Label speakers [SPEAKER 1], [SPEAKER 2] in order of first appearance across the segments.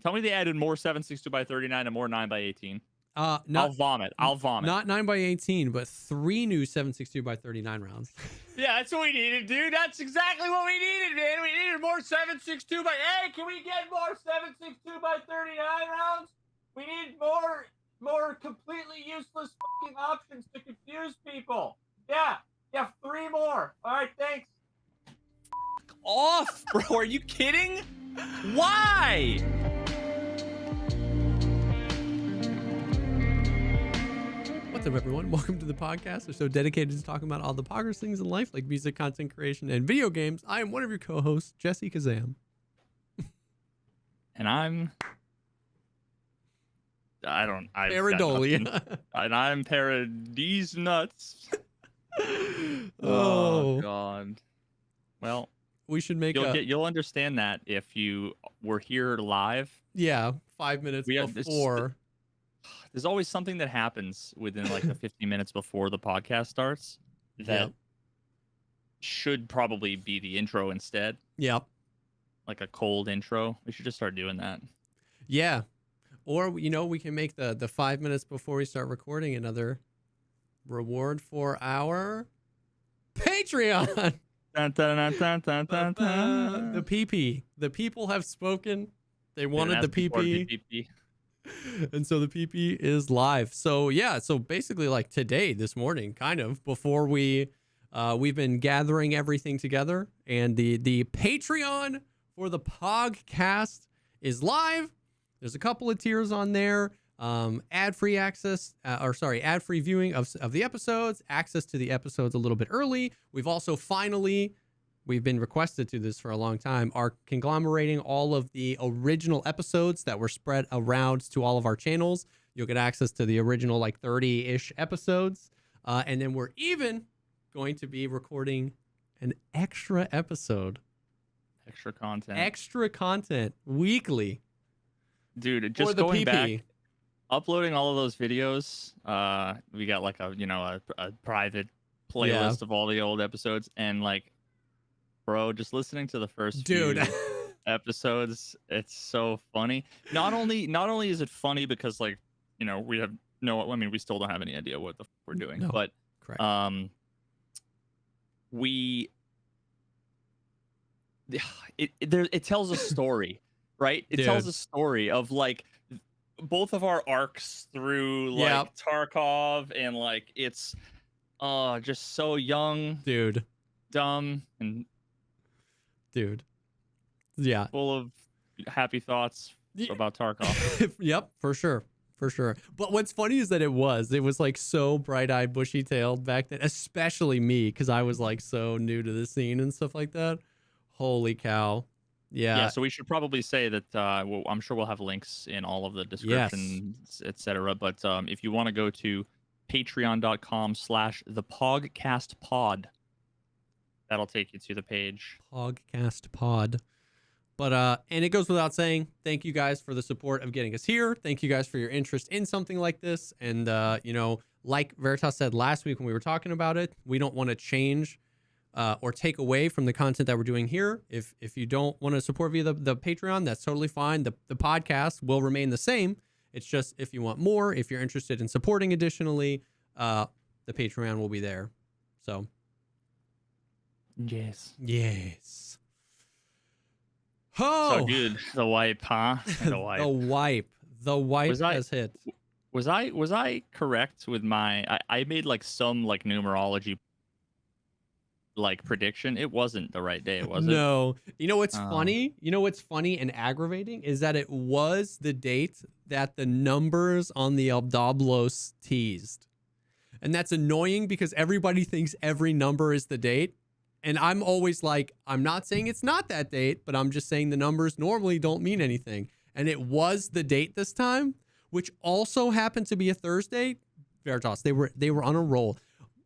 [SPEAKER 1] Tell me they added more 7.62 by 39 and more 9 by 18.
[SPEAKER 2] Not,
[SPEAKER 1] I'll vomit.
[SPEAKER 2] Not 9 by 18, but 3 new 7.62 by 39 rounds.
[SPEAKER 1] Yeah, that's what we needed, dude. That's exactly what we needed, man. We needed more 7.62 by. Hey, can we get more 7.62 by 39 rounds? We need more completely useless fucking options to confuse people. Yeah, 3 more. All right, thanks. Off, bro. Are you kidding? Why?
[SPEAKER 2] What's up, everyone? Welcome to the podcast. We're so dedicated to talking about all the poggers things in life, like music, content creation, and video games. I am one of your co-hosts, Jesse Kazam.
[SPEAKER 1] And I'm
[SPEAKER 2] Paradolia.
[SPEAKER 1] And I'm Paradise Nuts.
[SPEAKER 2] Oh
[SPEAKER 1] God. Well,
[SPEAKER 2] we should make
[SPEAKER 1] you'll understand that if you were here live.
[SPEAKER 2] 5 minutes before.
[SPEAKER 1] There's always something that happens within like the 15 minutes before the podcast starts that should probably be the intro instead.
[SPEAKER 2] Yep.
[SPEAKER 1] Like a cold intro. We should just start doing that.
[SPEAKER 2] Yeah. Or, we can make the 5 minutes before we start recording another reward for our Patreon.
[SPEAKER 1] Dun, dun, dun, dun, dun, dun.
[SPEAKER 2] The PP. The people have spoken. They wanted the PP. And so the PP is live. So basically like today, this morning, kind of before we've been gathering everything together, and the Patreon for the podcast is live. There's a couple of tiers on there. Ad-free access, ad-free viewing of the episodes, access to the episodes a little bit early. We've also we've been requested to this for a long time, are conglomerating all of the original episodes that were spread around to all of our channels. You'll get access to the original like 30-ish episodes. And then we're even going to be recording an extra episode. Extra content weekly.
[SPEAKER 1] Dude, just going back, uploading all of those videos. We got like a private playlist of all the old episodes, and like, bro, just listening to the first few episodes, it's so funny. Not only is it funny because like, we still don't have any idea what the fuck we're doing, but
[SPEAKER 2] correct.
[SPEAKER 1] It tells a story, right? It tells a story of like both of our arcs through like Tarkov, and like it's just so young, dumb, and full of happy thoughts about Tarkov.
[SPEAKER 2] Yep, for sure. But what's funny is that it was like so bright-eyed, bushy-tailed back then, especially me, because I was like so new to the scene and stuff like that. Holy cow. Yeah,
[SPEAKER 1] so we should probably say that I'm sure we'll have links in all of the descriptions, etc. But if you want to go to patreon.com/thepodcastpod, that'll take you to the page.
[SPEAKER 2] Podcast Pod. But and it goes without saying, thank you guys for the support of getting us here. Thank you guys for your interest in something like this. And like Veritas said last week when we were talking about it, we don't want to change or take away from the content that we're doing here. If you don't want to support via the Patreon, that's totally fine. The podcast will remain the same. It's just if you want more, if you're interested in supporting additionally, the Patreon will be there. So yes. Oh,
[SPEAKER 1] so good. The wipe, huh?
[SPEAKER 2] The wipe has hit.
[SPEAKER 1] Was I correct with my? I made like some like numerology like prediction. It wasn't the right day, was it?
[SPEAKER 2] No. You know what's funny? You know what's funny and aggravating is that it was the date that the numbers on the Abdoblos teased. And that's annoying because everybody thinks every number is the date. And I'm always like, I'm not saying it's not that date, but I'm just saying the numbers normally don't mean anything. And it was the date this time, which also happened to be a Thursday. Veritas, they were on a roll.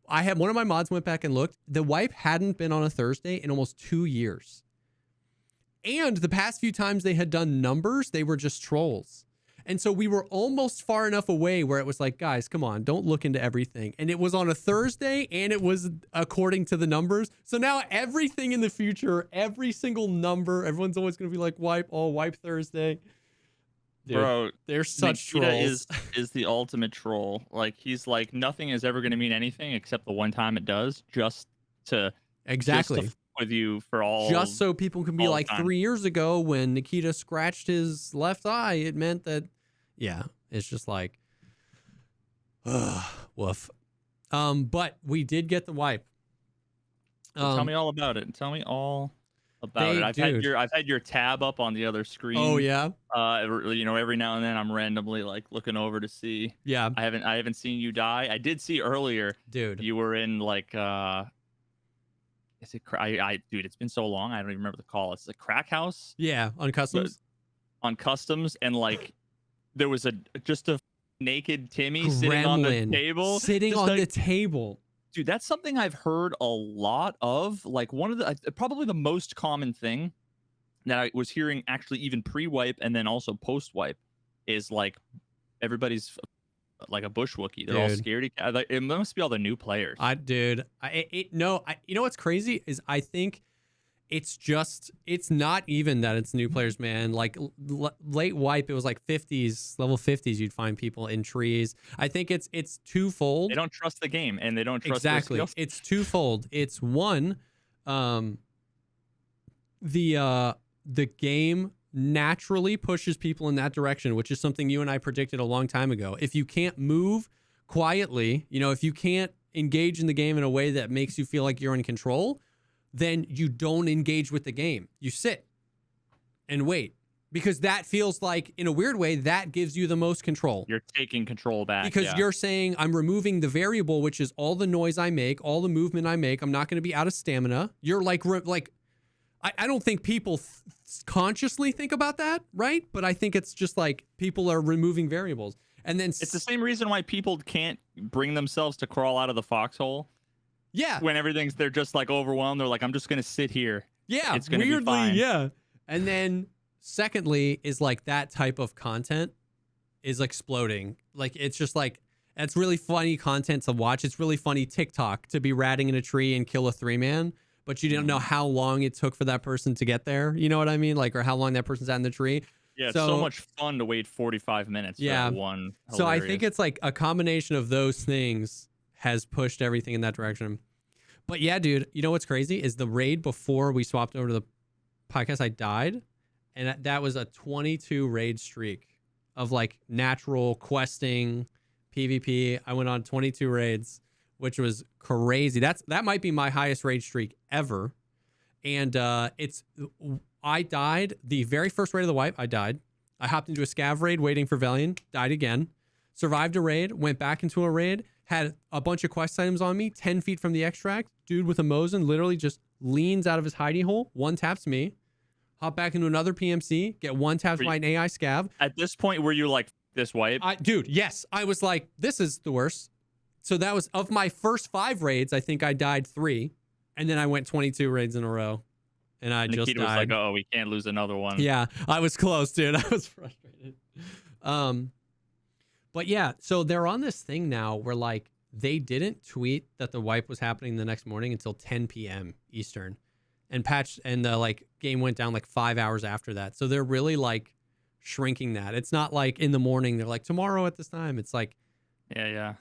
[SPEAKER 2] I had one of my mods went back and looked. The wipe hadn't been on a Thursday in almost 2 years. And the past few times they had done numbers, they were just trolls. And so we were almost far enough away where it was like, guys, come on, don't look into everything. And it was on a Thursday and it was according to the numbers. So now everything in the future, every single number, everyone's always going to be like wipe Thursday. Dude,
[SPEAKER 1] bro,
[SPEAKER 2] they're such
[SPEAKER 1] Nikita
[SPEAKER 2] trolls.
[SPEAKER 1] is the ultimate troll. Like he's like nothing is ever going to mean anything except the one time it does, just to
[SPEAKER 2] exactly
[SPEAKER 1] f with you for all.
[SPEAKER 2] Just so people can be like,
[SPEAKER 1] time.
[SPEAKER 2] 3 years ago when Nikita scratched his left eye, it meant that. Yeah, it's just like, woof. But we did get the wipe.
[SPEAKER 1] Tell me all about it. Tell me all about it. I've had your tab up on the other screen.
[SPEAKER 2] Oh yeah.
[SPEAKER 1] You know, every now and then I'm randomly like looking over to see.
[SPEAKER 2] Yeah.
[SPEAKER 1] I haven't seen you die. I did see earlier,
[SPEAKER 2] dude.
[SPEAKER 1] You were in like is it dude, it's been so long I don't even remember the call. It's a crack house.
[SPEAKER 2] Yeah, on customs.
[SPEAKER 1] On customs, and like there was just a naked Timmy sitting on the table.
[SPEAKER 2] Sitting on the table.
[SPEAKER 1] Dude, that's something I've heard a lot of. Like one of the probably the most common thing that I was hearing actually even pre-wipe and then also post-wipe is like everybody's like a bush Wookiee. They're all scaredy cat. It must be all the new players.
[SPEAKER 2] You know what's crazy is I think it's not even that it's new players, man. Like late wipe, it was like 50s, level 50s. You'd find people in trees. I think it's twofold.
[SPEAKER 1] They don't trust the game and they don't trust
[SPEAKER 2] exactly. It's twofold. It's one, the game naturally pushes people in that direction, which is something you and I predicted a long time ago. If you can't move quietly, you know, if you can't engage in the game in a way that makes you feel like you're in control, then you don't engage with the game. You sit and wait, because that feels like, in a weird way, that gives you the most control.
[SPEAKER 1] You're taking control back.
[SPEAKER 2] Because you're saying, I'm removing the variable, which is all the noise I make, all the movement I make. I'm not going to be out of stamina. You're like I don't think people consciously think about that, right? But I think it's just like people are removing variables. And then
[SPEAKER 1] it's the same reason why people can't bring themselves to crawl out of the foxhole.
[SPEAKER 2] Yeah.
[SPEAKER 1] When they're just like overwhelmed. They're like, I'm just going to sit here.
[SPEAKER 2] Yeah.
[SPEAKER 1] It's going to be fine.
[SPEAKER 2] Yeah. And then secondly is like that type of content is exploding. Like, it's just like, it's really funny content to watch. It's really funny TikTok to be ratting in a tree and kill a 3-man, but you didn't know how long it took for that person to get there. You know what I mean? Like, or how long that person's at in the tree.
[SPEAKER 1] Yeah, it's so much fun to wait 45 minutes for that one. Hilarious.
[SPEAKER 2] So I think it's like a combination of those things has pushed everything in that direction. But yeah, dude, you know what's crazy is the raid before we swapped over to the podcast, I died. And that was a 22 raid streak of like natural questing, PvP. I went on 22 raids, which was crazy. That might be my highest raid streak ever. And I died the very first raid of the wipe. I died. I hopped into a scav raid waiting for Velian, died again, survived a raid, went back into a raid, had a bunch of quest items on me, 10 feet from the extract. Dude with a Mosin literally just leans out of his hidey hole, one taps me, hop back into another PMC, get one taps by an AI scav.
[SPEAKER 1] At this point, were you like, this wipe?
[SPEAKER 2] Dude, yes. I was like, this is the worst. So that was, of my first 5 raids, I think I died 3. And then I went 22 raids in a row. And I just died.
[SPEAKER 1] Was like, oh, we can't lose another one.
[SPEAKER 2] Yeah, I was close, dude. I was frustrated. But yeah, so they're on this thing now where like they didn't tweet that the wipe was happening the next morning until 10 p.m. Eastern, and the like game went down like 5 hours after that. So they're really like shrinking that. It's not like in the morning they're like tomorrow at this time. It's like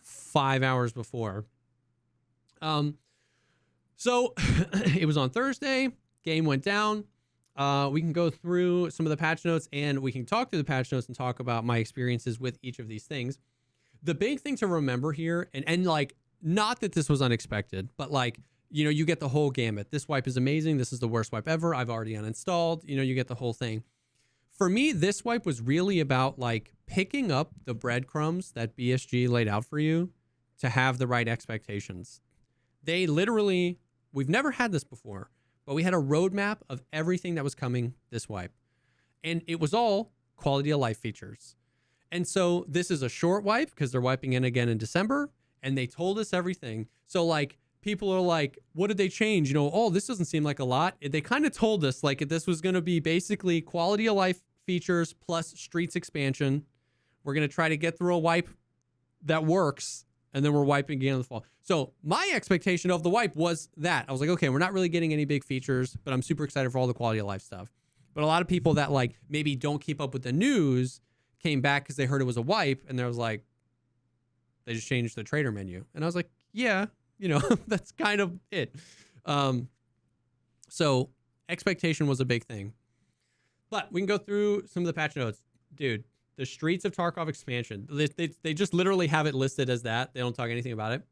[SPEAKER 2] 5 hours before. So it was on Thursday. Game went down. We can go through some of the patch notes and we can talk through the patch notes and talk about my experiences with each of these things. The big thing to remember here, and like, not that this was unexpected, but like, you know, you get the whole gamut. This wipe is amazing. This is the worst wipe ever. I've already uninstalled. You know, you get the whole thing. For me, this wipe was really about like picking up the breadcrumbs that BSG laid out for you to have the right expectations. They literally, we've never had this before, but we had a roadmap of everything that was coming this wipe. And it was all quality of life features. And so this is a short wipe because they're wiping in again in December. And they told us everything. So like people are like, what did they change? You know, oh, this doesn't seem like a lot. They kind of told us like this was going to be basically quality of life features plus streets expansion. We're going to try to get through a wipe that works. And then we're wiping again in the fall. So my expectation of the wipe was that. I was like, okay, we're not really getting any big features, but I'm super excited for all the quality of life stuff. But a lot of people that like maybe don't keep up with the news came back because they heard it was a wipe, and they was like, they just changed the trader menu. And I was like, yeah, that's kind of it. So expectation was a big thing. But we can go through some of the patch notes. Dude, the Streets of Tarkov expansion, they just literally have it listed as that. They don't talk anything about it.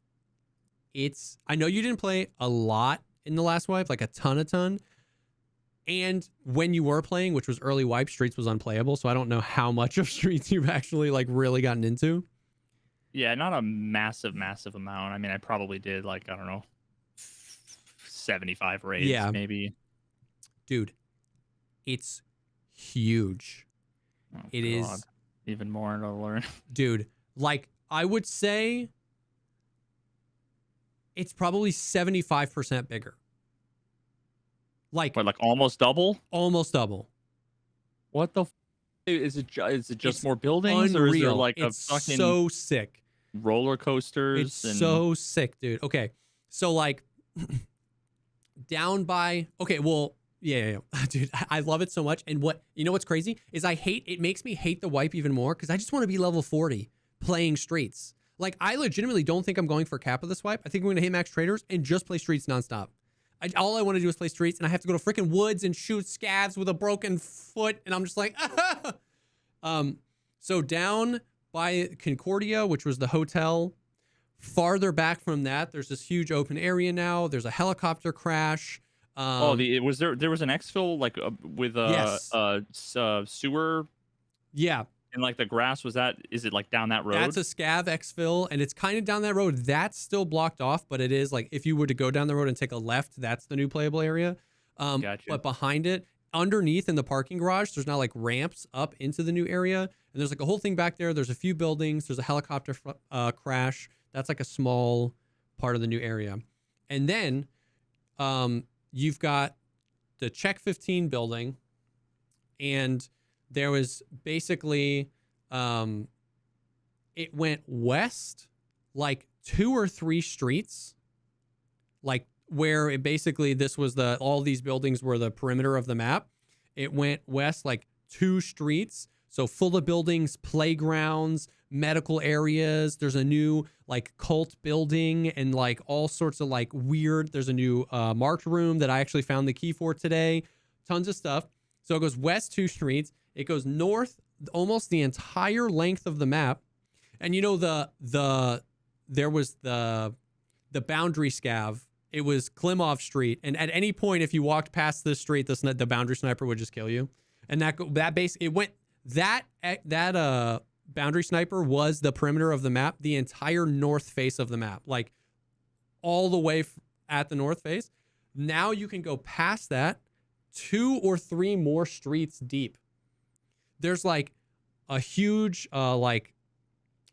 [SPEAKER 2] I know you didn't play a lot in the last wipe, like a ton. And when you were playing, which was early wipe, Streets was unplayable. So I don't know how much of Streets you've actually like really gotten into.
[SPEAKER 1] Yeah, not a massive amount. I mean, I probably did like, I don't know, 75 raids, maybe.
[SPEAKER 2] Dude, it's huge.
[SPEAKER 1] Oh, it is even more to learn.
[SPEAKER 2] Dude, like I would say it's probably 75% bigger. Like
[SPEAKER 1] almost double?
[SPEAKER 2] Almost double.
[SPEAKER 1] What the is it just more buildings?
[SPEAKER 2] Unreal.
[SPEAKER 1] Or is there like
[SPEAKER 2] it's
[SPEAKER 1] a fucking
[SPEAKER 2] so sick
[SPEAKER 1] roller coasters?
[SPEAKER 2] It's so sick, dude. Okay. So like down by yeah. Dude, I love it so much. And what's crazy is it makes me hate the wipe even more because I just want to be level 40 playing Streets. Like I legitimately don't think I'm going for cap of this wipe. I think I'm going to hit max traders and just play Streets nonstop. All I want to do is play Streets, and I have to go to freaking woods and shoot scavs with a broken foot, and I'm just like, So down by Concordia, which was the hotel, farther back from that, there's this huge open area now. There's a helicopter crash.
[SPEAKER 1] There was an exfil like with sewer.
[SPEAKER 2] Yeah.
[SPEAKER 1] And like the grass is it like down that road?
[SPEAKER 2] That's a scav exfil, and it's kind of down that road. That's still blocked off, but it is like if you were to go down the road and take a left, that's the new playable area.
[SPEAKER 1] Gotcha.
[SPEAKER 2] But behind it, underneath in the parking garage, there's now like ramps up into the new area, and there's like a whole thing back there. There's a few buildings. There's a helicopter crash. That's like a small part of the new area, and then you've got the Check 15 building, and there was basically, it went west like 2 or 3 streets, like where it basically, this was all these buildings were the perimeter of the map. It went west like 2 streets. So full of buildings, playgrounds, medical areas. There's a new like cult building and like all sorts of like weird. There's a new marked room that I actually found the key for today. Tons of stuff. So it goes west 2 streets. It goes north almost the entire length of the map. And there was the boundary scav. It was Klimov Street. And at any point, if you walked past this street, the boundary sniper would just kill you. And that boundary sniper was the perimeter of the map, the entire north face of the map, like all the way at the north face. Now you can go past that 2 or 3 more streets deep. There's like a huge, like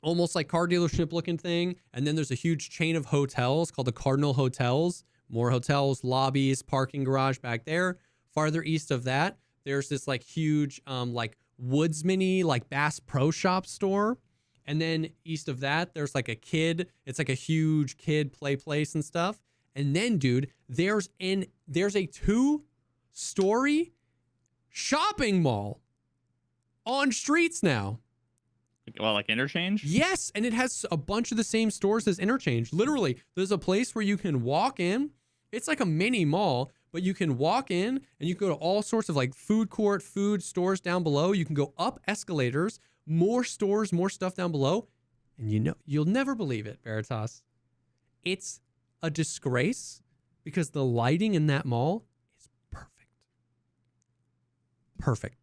[SPEAKER 2] almost like car dealership looking thing. And then there's a huge chain of hotels called the Cardinal Hotels. More hotels, lobbies, parking garage back there. Farther east of that, there's this like huge, like Woodsman-y, like Bass Pro Shop store. And then east of that, there's like it's like a huge kid play place and stuff. And then, dude, there's a 2-story shopping mall on Streets now.
[SPEAKER 1] Well, like Interchange?
[SPEAKER 2] Yes, and it has a bunch of the same stores as Interchange. Literally, there's a place where you can walk in. It's like a mini mall, but you can walk in and you can go to all sorts of like food court, food stores down below. You can go up escalators, more stores, more stuff down below. And you'll never believe it, Veritas. It's a disgrace because the lighting in that mall is perfect. Perfect.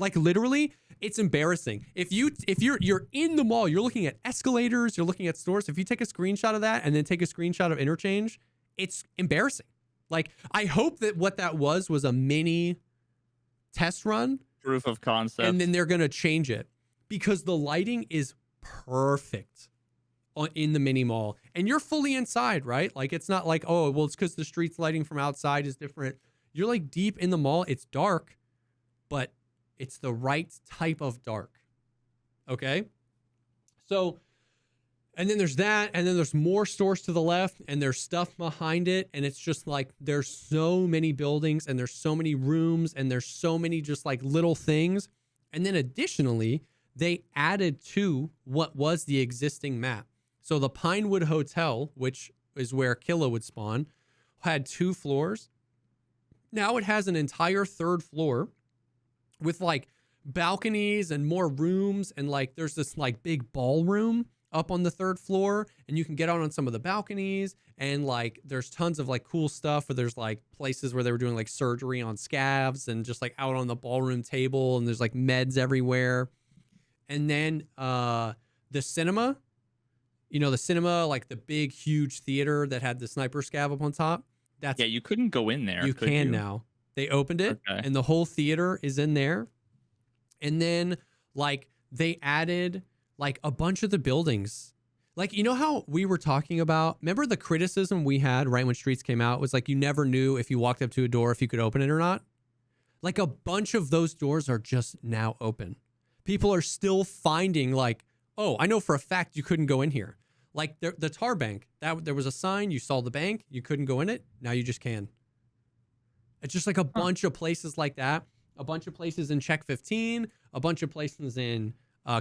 [SPEAKER 2] Like literally, it's embarrassing. If you're in the mall, you're looking at escalators, you're looking at stores. If you take a screenshot of that and then take a screenshot of Interchange, it's embarrassing. Like I hope that what that was a mini test run,
[SPEAKER 1] proof of concept,
[SPEAKER 2] and then they're gonna change it because the lighting is perfect in the mini mall, and you're fully inside, right? Like it's not like, oh, well, it's because the street's lighting from outside is different. You're like deep in the mall. It's dark, but it's the right type of dark. Okay. So, and then there's that, and then there's more stores to the left, and there's stuff behind it, and it's just like there's so many buildings, and there's so many rooms, and there's so many just like little things. And then additionally, they added to what was the existing map. So the Pinewood Hotel, which is where Killa would spawn, had 2 floors. Now it has an entire 3rd floor with like balconies and more rooms, and like there's this like big ballroom up on the 3rd floor, and you can get out on some of the balconies, and like there's tons of like cool stuff where there's like places where they were doing like surgery on scabs, and just like out on the ballroom table, and there's like meds everywhere. And then the cinema, the cinema, like the big huge theater that had the sniper scab up on top.
[SPEAKER 1] Yeah, you couldn't go in there.
[SPEAKER 2] You can now. They opened it, and the whole theater is in there. And then like they added like a bunch of the buildings. Like, how we were talking about, remember the criticism we had right when Streets came out was like, you never knew if you walked up to a door if you could open it or not. Like a bunch of those doors are just now open. People are still finding like, oh, I know for a fact you couldn't go in here. Like the tar bank, that there was a sign, you saw the bank, you couldn't go in it. Now you just can. It's just like a bunch of places like that. A bunch of places in Check 15, a bunch of places in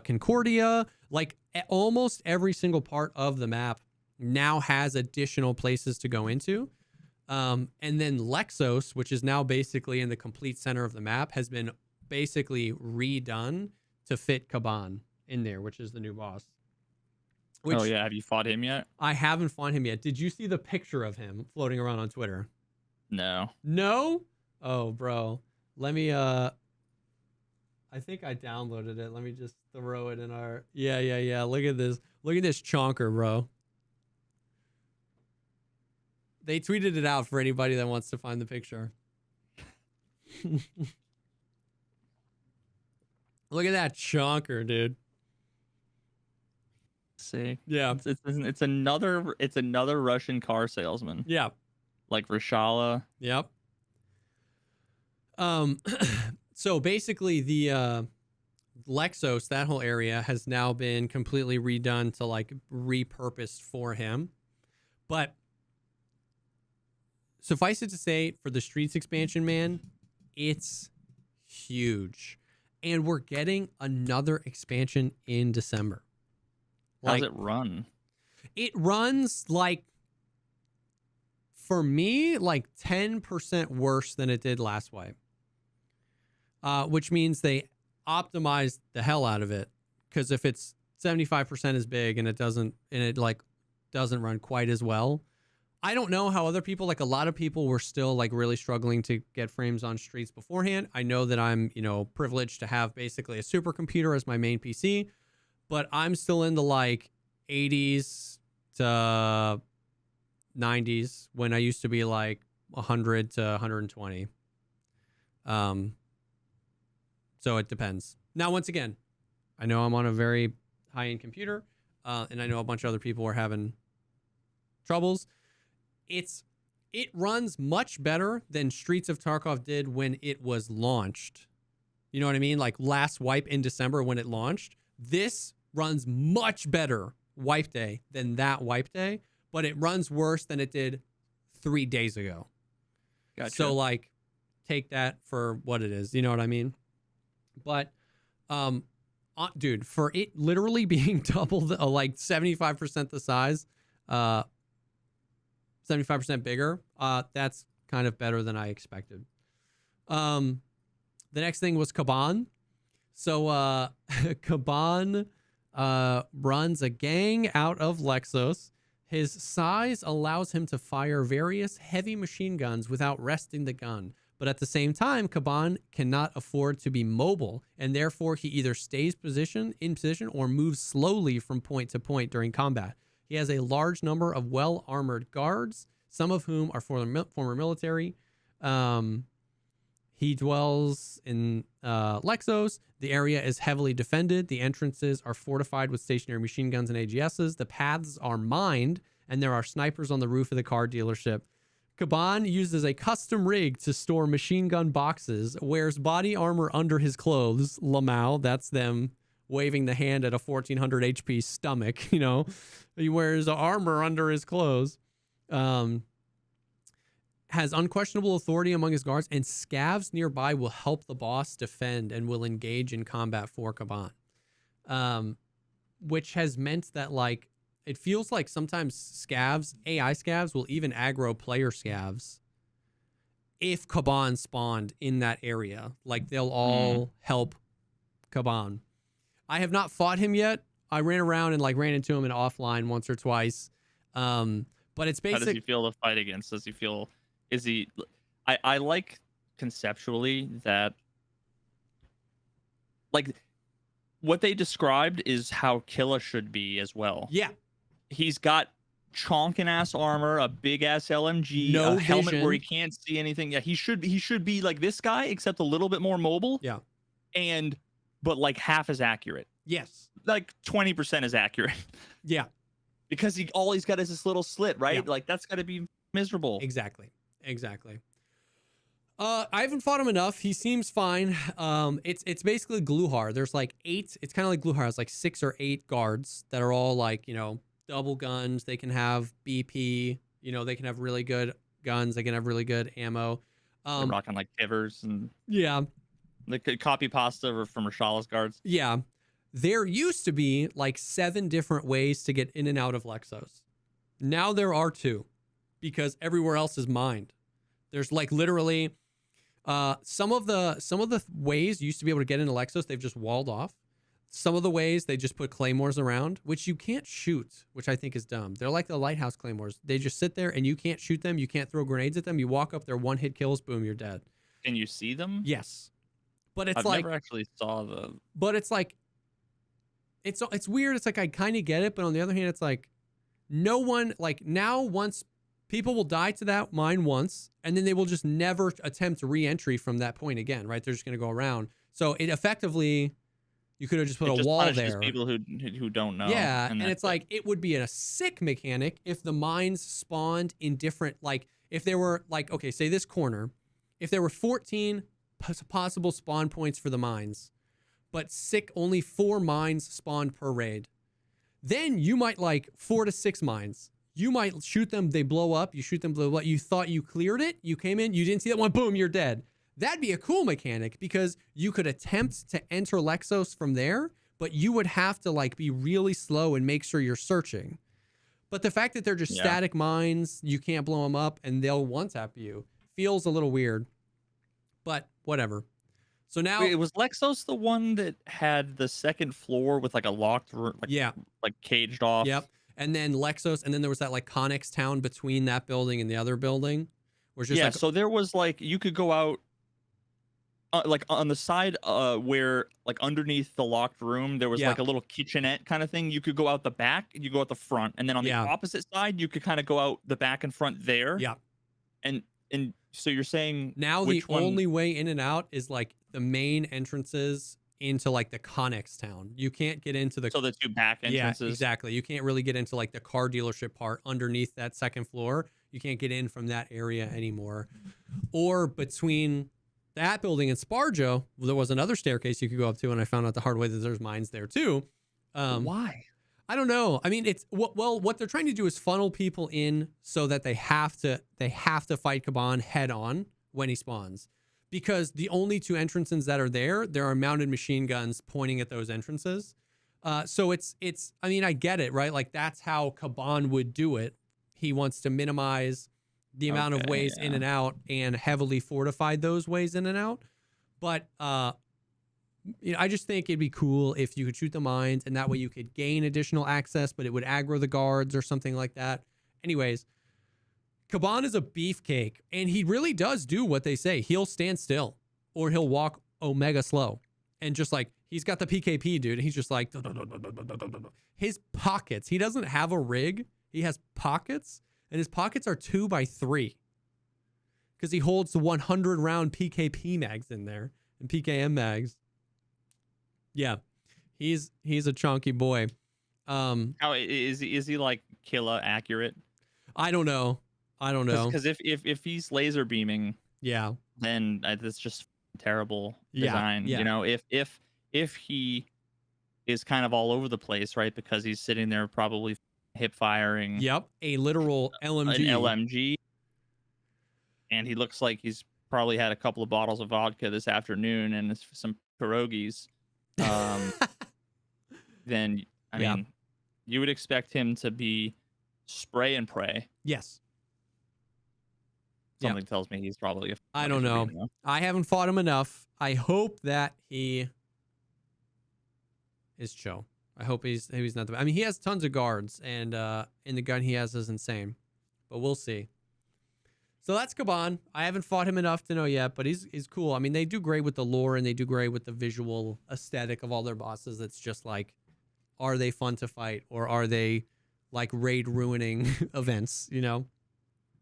[SPEAKER 2] Concordia. Like almost every single part of the map now has additional places to go into. And then Lexos, which is now basically in the complete center of the map, has been basically redone to fit Kaban in there, which is the new boss.
[SPEAKER 1] Oh yeah, have you fought him yet?
[SPEAKER 2] I haven't fought him yet. Did you see the picture of him floating around on Twitter?
[SPEAKER 1] No.
[SPEAKER 2] No? Oh, bro. Let me I think I downloaded it. Let me just throw it in our Yeah. Look at this. Look at this chonker, bro. They tweeted it out for anybody that wants to find the picture. Look at that chonker, dude.
[SPEAKER 1] See,
[SPEAKER 2] yeah,
[SPEAKER 1] it's another Russian car salesman.
[SPEAKER 2] Yeah,
[SPEAKER 1] like Rashala.
[SPEAKER 2] Yep. So basically, the Lexos, that whole area has now been completely redone to like repurposed for him. But suffice it to say, for the Streets expansion, man, it's huge, and we're getting another expansion in December.
[SPEAKER 1] How's it run?
[SPEAKER 2] It runs like, for me, like 10% worse than it did last wipe. Which means they optimized the hell out of it. Because if it's 75% as big and it doesn't run quite as well, I don't know how other people, like a lot of people were still like really struggling to get frames on Streets beforehand. I know that I'm, privileged to have basically a supercomputer as my main PC. But I'm still in the like 80s to 90s when I used to be like 100 to 120. So it depends. Now, once again, I know I'm on a very high-end computer, and I know a bunch of other people are having troubles. It runs much better than Streets of Tarkov did when it was launched. You know what I mean? Like last wipe in December when it launched. This runs much better wipe day than that wipe day, but it runs worse than it did 3 days ago.
[SPEAKER 1] Gotcha.
[SPEAKER 2] So like, take that for what it is. You know what I mean? But, dude, for it literally being double like 75% the size, 75% bigger, that's kind of better than I expected. The next thing was Kaban. So Kaban runs a gang out of Lexos. His size allows him to fire various heavy machine guns without resting the gun. But at the same time, Kaban cannot afford to be mobile, and therefore he either stays in position or moves slowly from point to point during combat. He has a large number of well-armored guards, some of whom are former military. He dwells in Lexos. The area is heavily defended. The entrances are fortified with stationary machine guns and AGSs. The paths are mined, and there are snipers on the roof of the car dealership. Kaban uses a custom rig to store machine gun boxes, wears body armor under his clothes. Lamau, that's them waving the hand at a 1400 HP stomach, He wears armor under his clothes. has unquestionable authority among his guards, and scavs nearby will help the boss defend and will engage in combat for Kaban. Which has meant that, like, it feels like sometimes scavs, AI scavs, will even aggro player scavs if Kaban spawned in that area. Like, they'll all help Kaban. I have not fought him yet. I ran around and, like, ran into him in offline once or twice. But it's basic.
[SPEAKER 1] How does he feel to fight against? Does he feel... Is he... I like conceptually that... Like, what they described is how Killa should be as well.
[SPEAKER 2] Yeah.
[SPEAKER 1] He's got chonkin ass armor, a big ass LMG, a helmet where he can't see anything. Yeah, he should be like this guy, except a little bit more mobile.
[SPEAKER 2] Yeah.
[SPEAKER 1] But like half as accurate.
[SPEAKER 2] Yes.
[SPEAKER 1] Like 20% as accurate.
[SPEAKER 2] Yeah. Because
[SPEAKER 1] all he's got is this little slit, right?
[SPEAKER 2] Yeah.
[SPEAKER 1] Like that's gotta be miserable.
[SPEAKER 2] Exactly. I haven't fought him enough. He seems fine. It's basically Gluhar. There's like 8. It's kind of like Gluhar. It's like 6 or 8 guards that are all like, you know, double guns. They can have BP. You know, they can have really good guns. They can have really good ammo.
[SPEAKER 1] They're rocking like Kivers and
[SPEAKER 2] the
[SPEAKER 1] copy pasta from Rashala's guards.
[SPEAKER 2] Yeah, there used to be like 7 different ways to get in and out of Lexos. Now there are 2, because everywhere else is mined. There's like literally. Some of the ways you used to be able to get into Lexos, they've just walled off. Some of the ways they just put claymores around, which you can't shoot, which I think is dumb. They're like the lighthouse claymores. They just sit there and you can't shoot them. You can't throw grenades at them. You walk up there, 1-hit kills, boom, you're dead.
[SPEAKER 1] Can you see them?
[SPEAKER 2] Yes. But it's
[SPEAKER 1] I've never actually saw them.
[SPEAKER 2] But it's like, it's weird. It's like, I kind of get it. But on the other hand, it's like, no one, like now once people will die to that mine once, and then they will just never attempt re-entry from that point again, right? They're just going to go around. So it effectively, you could have just put a wall there.
[SPEAKER 1] People who don't know.
[SPEAKER 2] Yeah, and it's like, it would be a sick mechanic if the mines spawned in different, like, if there were, like, okay, say this corner, if there were 14 possible spawn points for the mines, but only 4 mines spawned per raid, then you might like 4 to 6 mines. You might shoot them, they blow up. You shoot them, blow up. You thought you cleared it. You came in, you didn't see that one, boom, you're dead. That'd be a cool mechanic, because you could attempt to enter Lexos from there, but you would have to like be really slow and make sure you're searching. But the fact that they're just static mines, you can't blow them up, and they'll one-tap you, feels a little weird. But whatever. So now...
[SPEAKER 1] Wait, was Lexos the one that had the second floor with like a locked room? Like, like caged off?
[SPEAKER 2] Yep. And then Lexos, and then there was that like Connex town between that building and the other building.
[SPEAKER 1] So there was like, you could go out like on the side where like underneath the locked room, there was like a little kitchenette kind of thing. You could go out the back, and you go out the front. And then on the opposite side, you could kind of go out the back and front there.
[SPEAKER 2] Yeah.
[SPEAKER 1] And so you're saying
[SPEAKER 2] now the only way in and out is like the main entrances into like the Connex town. You can't get into the...
[SPEAKER 1] So the 2 back entrances?
[SPEAKER 2] Yeah, exactly. You can't really get into like the car dealership part underneath that second floor. You can't get in from that area anymore. Or between that building and Sparjo, there was another staircase you could go up to, and I found out the hard way that there's mines there too.
[SPEAKER 1] Why?
[SPEAKER 2] I don't know. I mean, it's what they're trying to do is funnel people in so that they have to fight Kaban head on when he spawns. Because the only 2 entrances that are there are mounted machine guns pointing at those entrances. So it's, I mean, I get it, right? Like that's how Kaban would do it. He wants to minimize the amount of ways in and out and heavily fortified those ways in and out. But, you know, I just think it'd be cool if you could shoot the mines, and that way you could gain additional access, but it would aggro the guards or something like that. Anyways, Kaban is a beefcake, and he really does do what they say. He'll stand still, or he'll walk omega slow. And just like, he's got the PKP, dude. He's just like, his pockets. He doesn't have a rig. He has pockets, and his pockets are 2x3. Because he holds the 100-round PKP mags in there, and PKM mags. Yeah, he's a chunky boy.
[SPEAKER 1] How is he like Killa accurate?
[SPEAKER 2] I don't know.
[SPEAKER 1] Because if he's laser beaming, then that's just terrible design. You know, if he is kind of all over the place, right? Because he's sitting there probably hip firing.
[SPEAKER 2] Yep, a literal LMG.
[SPEAKER 1] An LMG. and he looks like he's probably had a couple of bottles of vodka this afternoon and some pierogies, then I mean, you would expect him to be spray and pray.
[SPEAKER 2] Yes.
[SPEAKER 1] Something tells me he's probably
[SPEAKER 2] I don't know. I haven't fought him enough. I hope that he is chill. I hope he's not the. I mean, he has tons of guards, and the gun he has is insane. But we'll see. So that's Kaban. I haven't fought him enough to know yet, but he's cool. I mean, they do great with the lore, and they do great with the visual aesthetic of all their bosses. It's just like, are they fun to fight, or are they like raid ruining events? You know.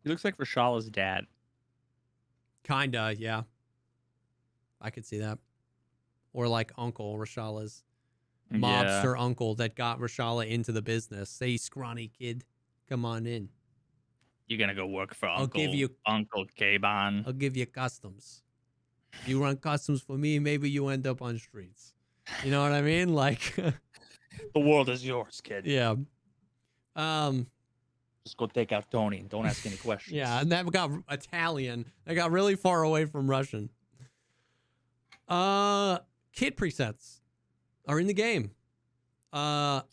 [SPEAKER 1] He looks like Rashala's dad.
[SPEAKER 2] Kinda, yeah. I could see that. Or like Uncle Rashala's mobster uncle that got Rashala into the business. Hey, scrawny kid, come on in.
[SPEAKER 1] You're gonna go work for Uncle Kaban.
[SPEAKER 2] I'll give you customs. You run customs for me, maybe you end up on streets. You know what I mean? Like
[SPEAKER 1] the world is yours, kid.
[SPEAKER 2] Yeah.
[SPEAKER 1] Just go take out Tony and don't ask any questions.
[SPEAKER 2] Yeah, and that got Italian. That got really far away from Russian. Kit presets are in the game. And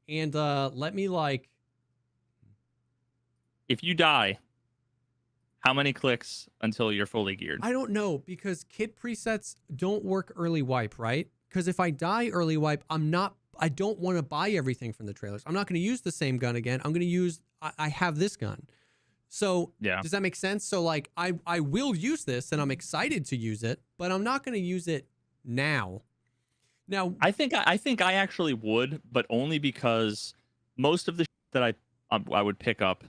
[SPEAKER 2] let me like.
[SPEAKER 1] If you die, how many clicks until you're fully geared?
[SPEAKER 2] I don't know, because kit presets don't work early wipe, right? Because if I die early wipe, I don't want to buy everything from the trailers. I'm not going to use the same gun again. I'm going to use, I have this gun. So does that make sense? So like, I will use this and I'm excited to use it, but I'm not going to use it now. Now,
[SPEAKER 1] I think I actually would, but only because most of the that I would pick up,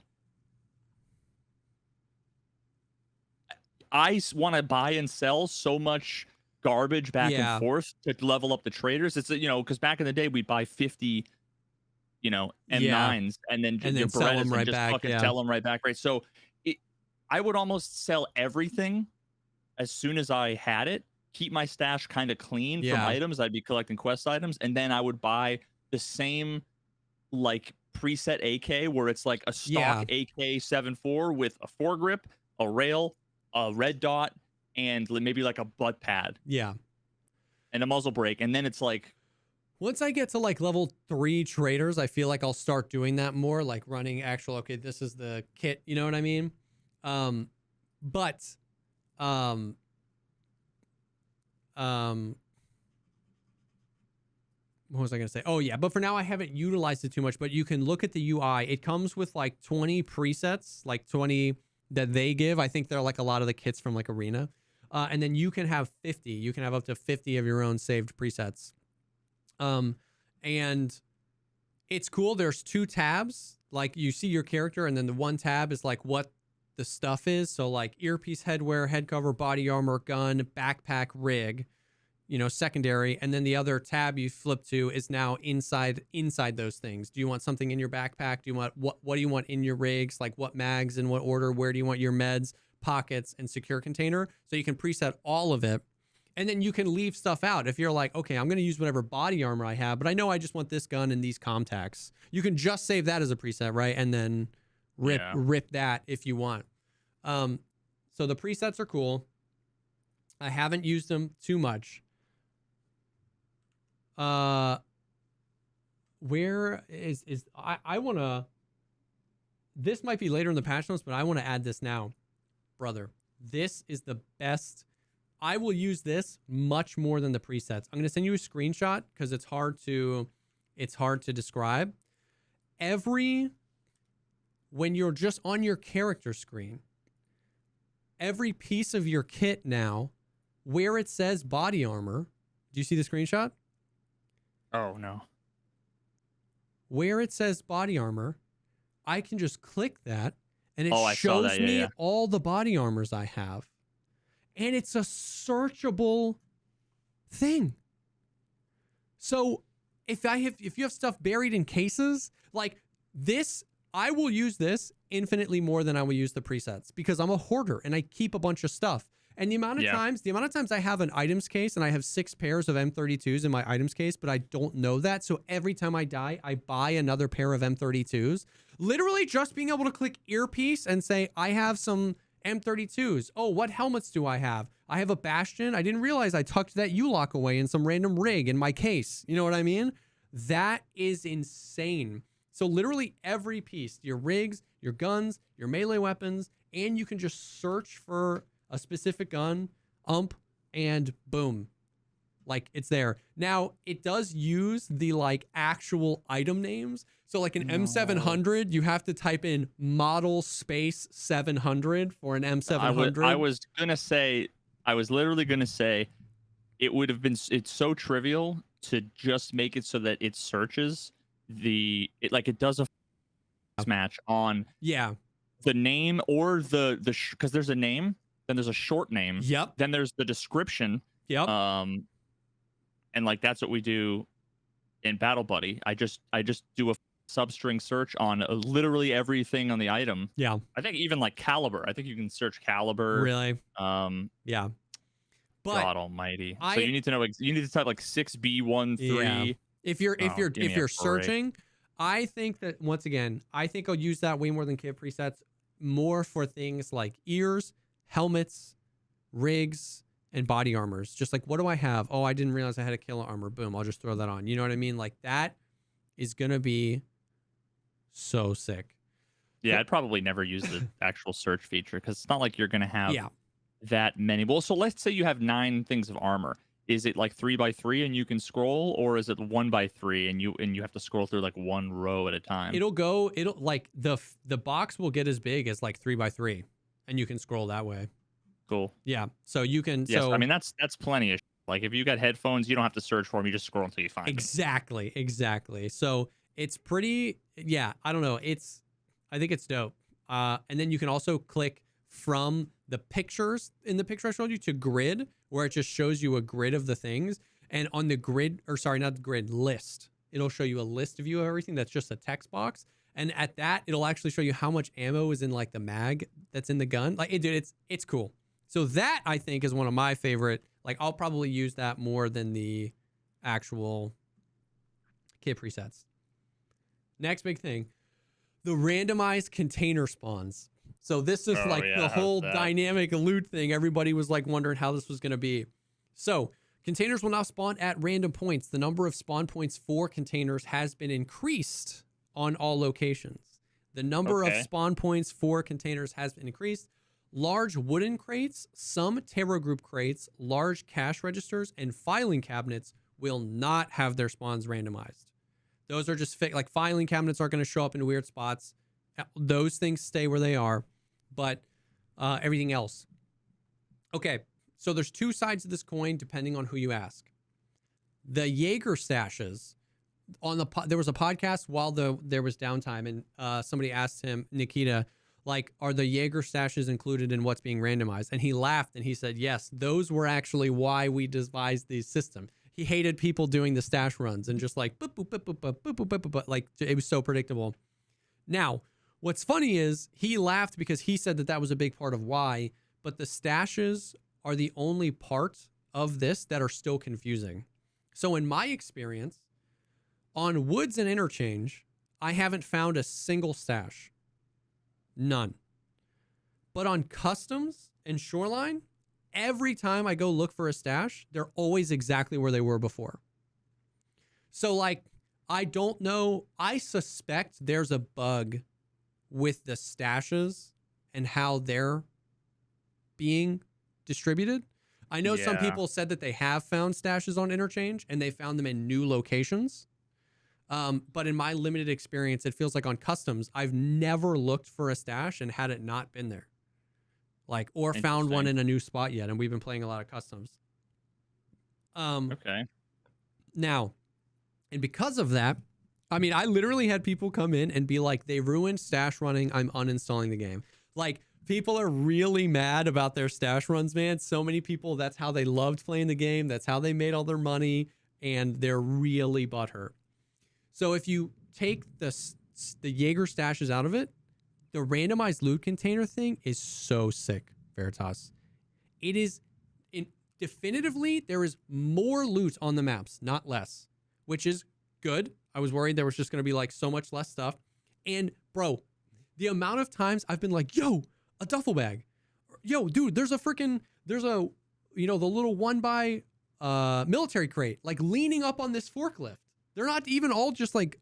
[SPEAKER 1] I want to buy and sell so much garbage back and forth to level up the traders. It's, you know, because back in the day we'd buy 50, you know, M9s and then
[SPEAKER 2] sell them right back.
[SPEAKER 1] Sell them right back, right? So I would almost sell everything as soon as I had it, keep my stash kind of clean from items. I'd be collecting quest items, and then I would buy the same like preset AK where it's like a stock AK 7.4 with a foregrip, a rail, a red dot, and maybe like a butt pad.
[SPEAKER 2] Yeah.
[SPEAKER 1] And a muzzle brake. And then it's like,
[SPEAKER 2] once I get to like level 3 traders, I feel like I'll start doing that more, like running actual, okay, this is the kit, you know what I mean? What was I going to say? Oh yeah. But for now I haven't utilized it too much, but you can look at the UI. It comes with like 20 presets, like 20 that they give. I think they're like a lot of the kits from like Arena. And then you can have 50. You can have up to 50 of your own saved presets. And it's cool. There's 2 tabs. Like you see your character, and then the one tab is like what the stuff is. So like earpiece, headwear, head cover, body armor, gun, backpack, rig, you know, secondary. And then the other tab you flip to is now inside those things. Do you want something in your backpack? Do you want what do you want in your rigs? Like what mags in what order? Where do you want your meds, pockets, and secure container? So you can preset all of it. And then you can leave stuff out. If you're like, okay, I'm going to use whatever body armor I have, but I know I just want this gun and these comtacts. You can just save that as a preset, right? And then rip that if you want. So the presets are cool. I haven't used them too much. Where is I want to, this might be later in the patch notes, but I want to add this now, brother. This is the best. I will use this much more than the presets. I'm going to send you a screenshot because it's hard to describe. When you're just on your character screen, every piece of your kit now, where it says body armor, do you see the screenshot?
[SPEAKER 1] Oh, no.
[SPEAKER 2] Where it says body armor, I can just click that, and it shows me all the body armors I have. And it's a searchable thing. So if you have stuff buried in cases, like this, I will use this infinitely more than I will use the presets because I'm a hoarder and I keep a bunch of stuff. And the amount of times I have an items case and I have 6 pairs of M32s in my items case, but I don't know that. So every time I die, I buy another pair of M32s. Literally just being able to click earpiece and say, I have some M32s. Oh, what helmets do I have? I have a Bastion. I didn't realize I tucked that U-lock away in some random rig in my case. You know what I mean? That is insane. So literally every piece, your rigs, your guns, your melee weapons, and you can just search for a specific gun, and boom, like it's there. Now it does use the like actual item names. So like an M700, you have to type in model space 700 for an M700.
[SPEAKER 1] I was literally gonna say it would have been, it's so trivial to just make it so that it searches it does a match on the name or because there's a name, then there's a short name, then there's the description, and like that's what we do in Battle Buddy. I just do a substring search on literally everything on the item. I think even like caliber, I think you can search caliber.
[SPEAKER 2] Really? But
[SPEAKER 1] God almighty. So you need to know, you need to type like 6B13.
[SPEAKER 2] If you're searching, I think that once again, I think I'll use that way more than kit presets, more for things like ears, helmets, rigs, and body armors. Just like, what do I have? Oh, I didn't realize I had a killer armor. Boom, I'll just throw that on. You know what I mean? Like that is gonna be so sick.
[SPEAKER 1] Yeah, I'd probably never use the actual search feature because it's not like you're gonna have that many. Well, so let's say you have 9 things of armor. Is it like 3x3 and you can scroll, or is it 1x3 and you have to scroll through like one row at a time?
[SPEAKER 2] It'll like the box will get as big as like 3x3, and you can scroll that way.
[SPEAKER 1] Cool.
[SPEAKER 2] Yeah. So you can.
[SPEAKER 1] Yes,
[SPEAKER 2] so
[SPEAKER 1] I mean that's plenty of. Like if you got headphones, you don't have to search for them. You just scroll until you find them.
[SPEAKER 2] Exactly. So it's pretty. Yeah. I don't know. I think it's dope. And then you can also click from the pictures in the picture I showed you to grid, where it just shows you a grid of the things. And on the grid, or sorry, not the grid, list, it'll show you a list of everything that's just a text box. And at that, it'll actually show you how much ammo is in like the mag that's in the gun. Like, dude, it's cool. So that I think is one of my favorite. Like, I'll probably use that more than the actual kit presets. Next big thing, the randomized container spawns. So this is the whole dynamic loot thing. Everybody was like wondering how this was going to be. So containers will now spawn at random points. The number of spawn points for containers has been increased on all locations. The number of spawn points for containers has been increased. Large wooden crates, some Terror Group crates, large cash registers, and filing cabinets will not have their spawns randomized. Those are just fake. Like filing cabinets are going to show up in weird spots. Those things stay where they are, but everything else. Okay, so there's 2 sides of this coin depending on who you ask. The Jaeger stashes there was a podcast while there was downtime, and somebody asked him, Nikita, like, are the Jaeger stashes included in what's being randomized? And he laughed and he said, yes, those were actually why we devised the system. He hated people doing the stash runs and just like, boop, boop, boop, boop, boop, boop, boop, boop, boop, like it was so predictable. Now, what's funny is he laughed because he said that was a big part of why, but the stashes are the only part of this that are still confusing. So in my experience, on Woods and Interchange, I haven't found a single stash. None. But on Customs and Shoreline, every time I go look for a stash, they're always exactly where they were before. So like, I don't know. I suspect there's a bug with the stashes and how they're being distributed. I know some people said that they have found stashes on Interchange and they found them in new locations. But in my limited experience, it feels like on Customs, I've never looked for a stash and had it not been there. Like, or found one in a new spot yet. And we've been playing a lot of Customs.
[SPEAKER 1] Okay.
[SPEAKER 2] Now, and because of that, I mean, I literally had people come in and be like, they ruined stash running. I'm uninstalling the game. Like, people are really mad about their stash runs, man. So many people, that's how they loved playing the game. That's how they made all their money. And they're really butthurt. So if you take the Jaeger stashes out of it, the randomized loot container thing is so sick, Veritas. It is, definitively, there is more loot on the maps, not less, which is good. I was worried there was just going to be like so much less stuff. And bro, the amount of times I've been like, yo, a duffel bag. yo, dude, there's a, you know, the little 1x military crate, like leaning up on this forklift. They're not even all just like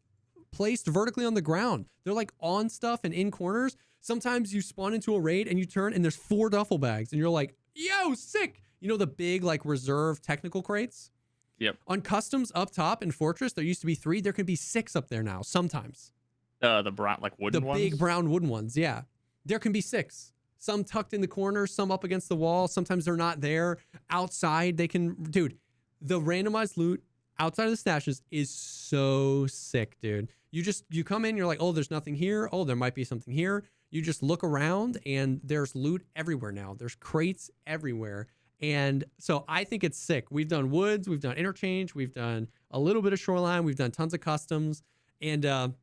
[SPEAKER 2] placed vertically on the ground. They're like on stuff and in corners. Sometimes you spawn into a raid and you turn and there's 4 duffel bags and you're like, yo, sick. You know, the big like reserve technical crates?
[SPEAKER 1] Yep.
[SPEAKER 2] On customs up top in Fortress, there used to be 3. There can be 6 up there now sometimes.
[SPEAKER 1] The brown, like wooden ones?
[SPEAKER 2] The big brown wooden ones, yeah. There can be 6. Some tucked in the corner, some up against the wall. Sometimes they're not there. Outside, they can... Dude, the randomized loot outside of the stashes is so sick, dude. You come in, you're like, oh, there's nothing here. Oh, there might be something here. You just look around, and there's loot everywhere now. There's crates everywhere. And so I think it's sick. We've done woods. We've done interchange. We've done a little bit of shoreline. We've done tons of customs. And,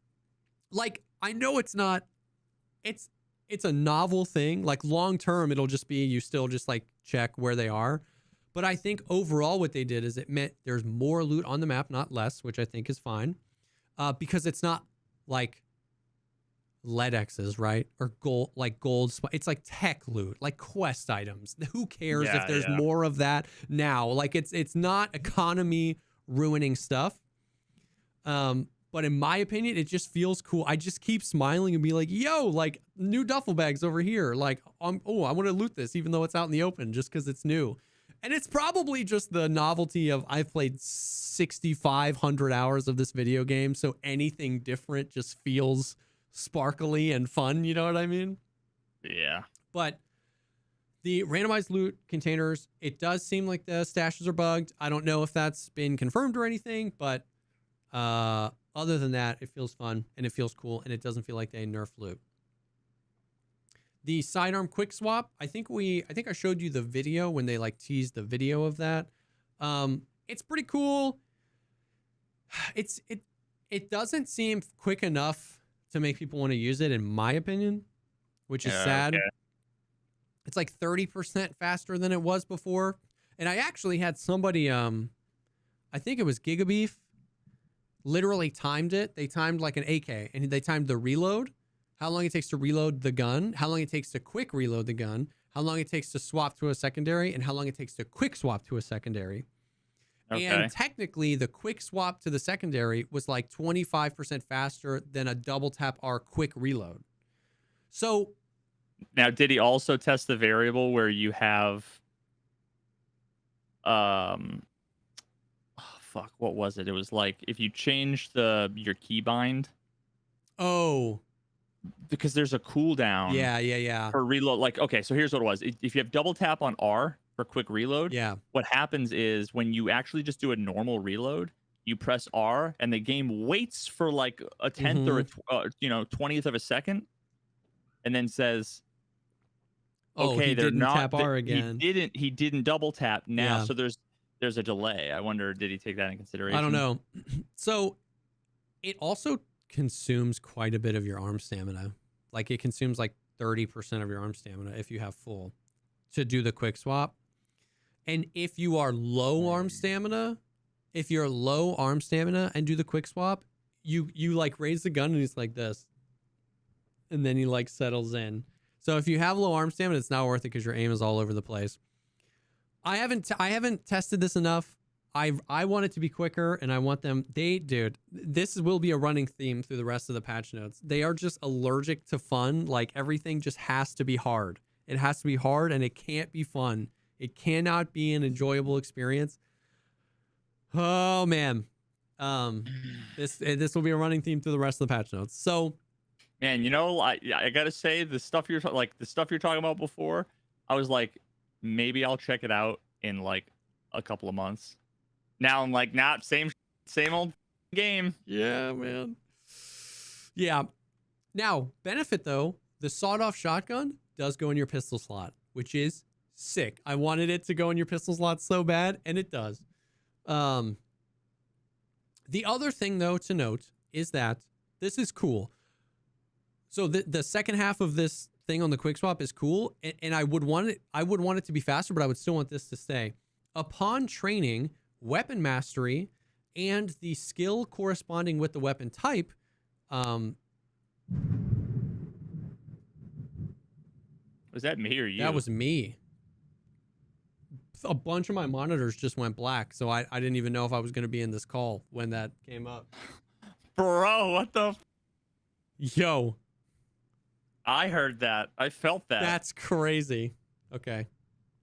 [SPEAKER 2] like, I know it's not... It's a novel thing. Like long term, it'll just be you still just like check where they are. But I think overall what they did is it meant there's more loot on the map, not less, which I think is fine. Because it's not like lead X's, right? Or gold, it's like tech loot, like quest items. Who cares if there's more of that now? Like it's not economy ruining stuff. But in my opinion, it just feels cool. I just keep smiling and be like, yo, like new duffel bags over here. Like, oh, I want to loot this even though it's out in the open just because it's new. And it's probably just the novelty of I've played 6,500 hours of this video game. So anything different just feels sparkly and fun. You know what I mean?
[SPEAKER 1] Yeah.
[SPEAKER 2] But the randomized loot containers, it does seem like the stashes are bugged. I don't know if that's been confirmed or anything, but other than that, it feels fun and it feels cool and it doesn't feel like they nerfed loot. The sidearm quick swap, I think I showed you the video when they like teased the video of that. It's pretty cool. It doesn't seem quick enough to make people want to use it, in my opinion, which is sad. Okay. It's like 30% faster than it was before. And I actually had somebody, I think it was Gigabeef, literally timed it. They timed like an AK and they timed the reload, how long it takes to reload the gun, how long it takes to quick reload the gun, how long it takes to swap to a secondary, and how long it takes to quick swap to a secondary. Okay. And technically the quick swap to the secondary was like 25% faster than a double tap R quick reload. So
[SPEAKER 1] now, did he also test the variable where you have fuck, what was it? It was like if you change your keybind.
[SPEAKER 2] Oh.
[SPEAKER 1] Because there's a cooldown.
[SPEAKER 2] Yeah.
[SPEAKER 1] For reload. Like, okay, so here's what it was. If you have double tap on R for quick reload, what happens is when you actually just do a normal reload, you press R and the game waits for like a tenth or a 20th of a second, and then says, "Okay, they're not
[SPEAKER 2] tap R again.
[SPEAKER 1] He didn't double tap now, so there's a delay." I wonder, did he take that in consideration?
[SPEAKER 2] I don't know. So it also consumes quite a bit of your arm stamina. Like it consumes like 30% of your arm stamina if you have full to do the quick swap. And if you are low arm stamina, and do the quick swap, you like raise the gun and it's like this. And then he like settles in. So if you have low arm stamina, it's not worth it because your aim is all over the place. I haven't tested this enough. I want it to be quicker, and I want them. This will be a running theme through the rest of the patch notes. They are just allergic to fun. Like everything just has to be hard. It has to be hard, and it can't be fun. It cannot be an enjoyable experience. Oh man, this will be a running theme through the rest of the patch notes. So,
[SPEAKER 1] man, I gotta say the stuff you're talking about before. I was like, maybe I'll check it out in like a couple of months. Now I'm like, not same old game.
[SPEAKER 2] Yeah, man. Yeah. Now, benefit though, the sawed-off shotgun does go in your pistol slot, which is sick. I wanted it to go in your pistol slot so bad, and it does. The other thing though to note is that this is cool. So the second half of this thing on the quick swap is cool, and I would want it to be faster, but I would still want this to stay. Upon training, weapon mastery, and the skill corresponding with the weapon type,
[SPEAKER 1] is Was that me or you?
[SPEAKER 2] That was me. A bunch of my monitors just went black, so I didn't even know if I was going to be in this call when that came up.
[SPEAKER 1] Bro, what the?
[SPEAKER 2] Yo.
[SPEAKER 1] I heard that. I felt that.
[SPEAKER 2] That's crazy. Okay.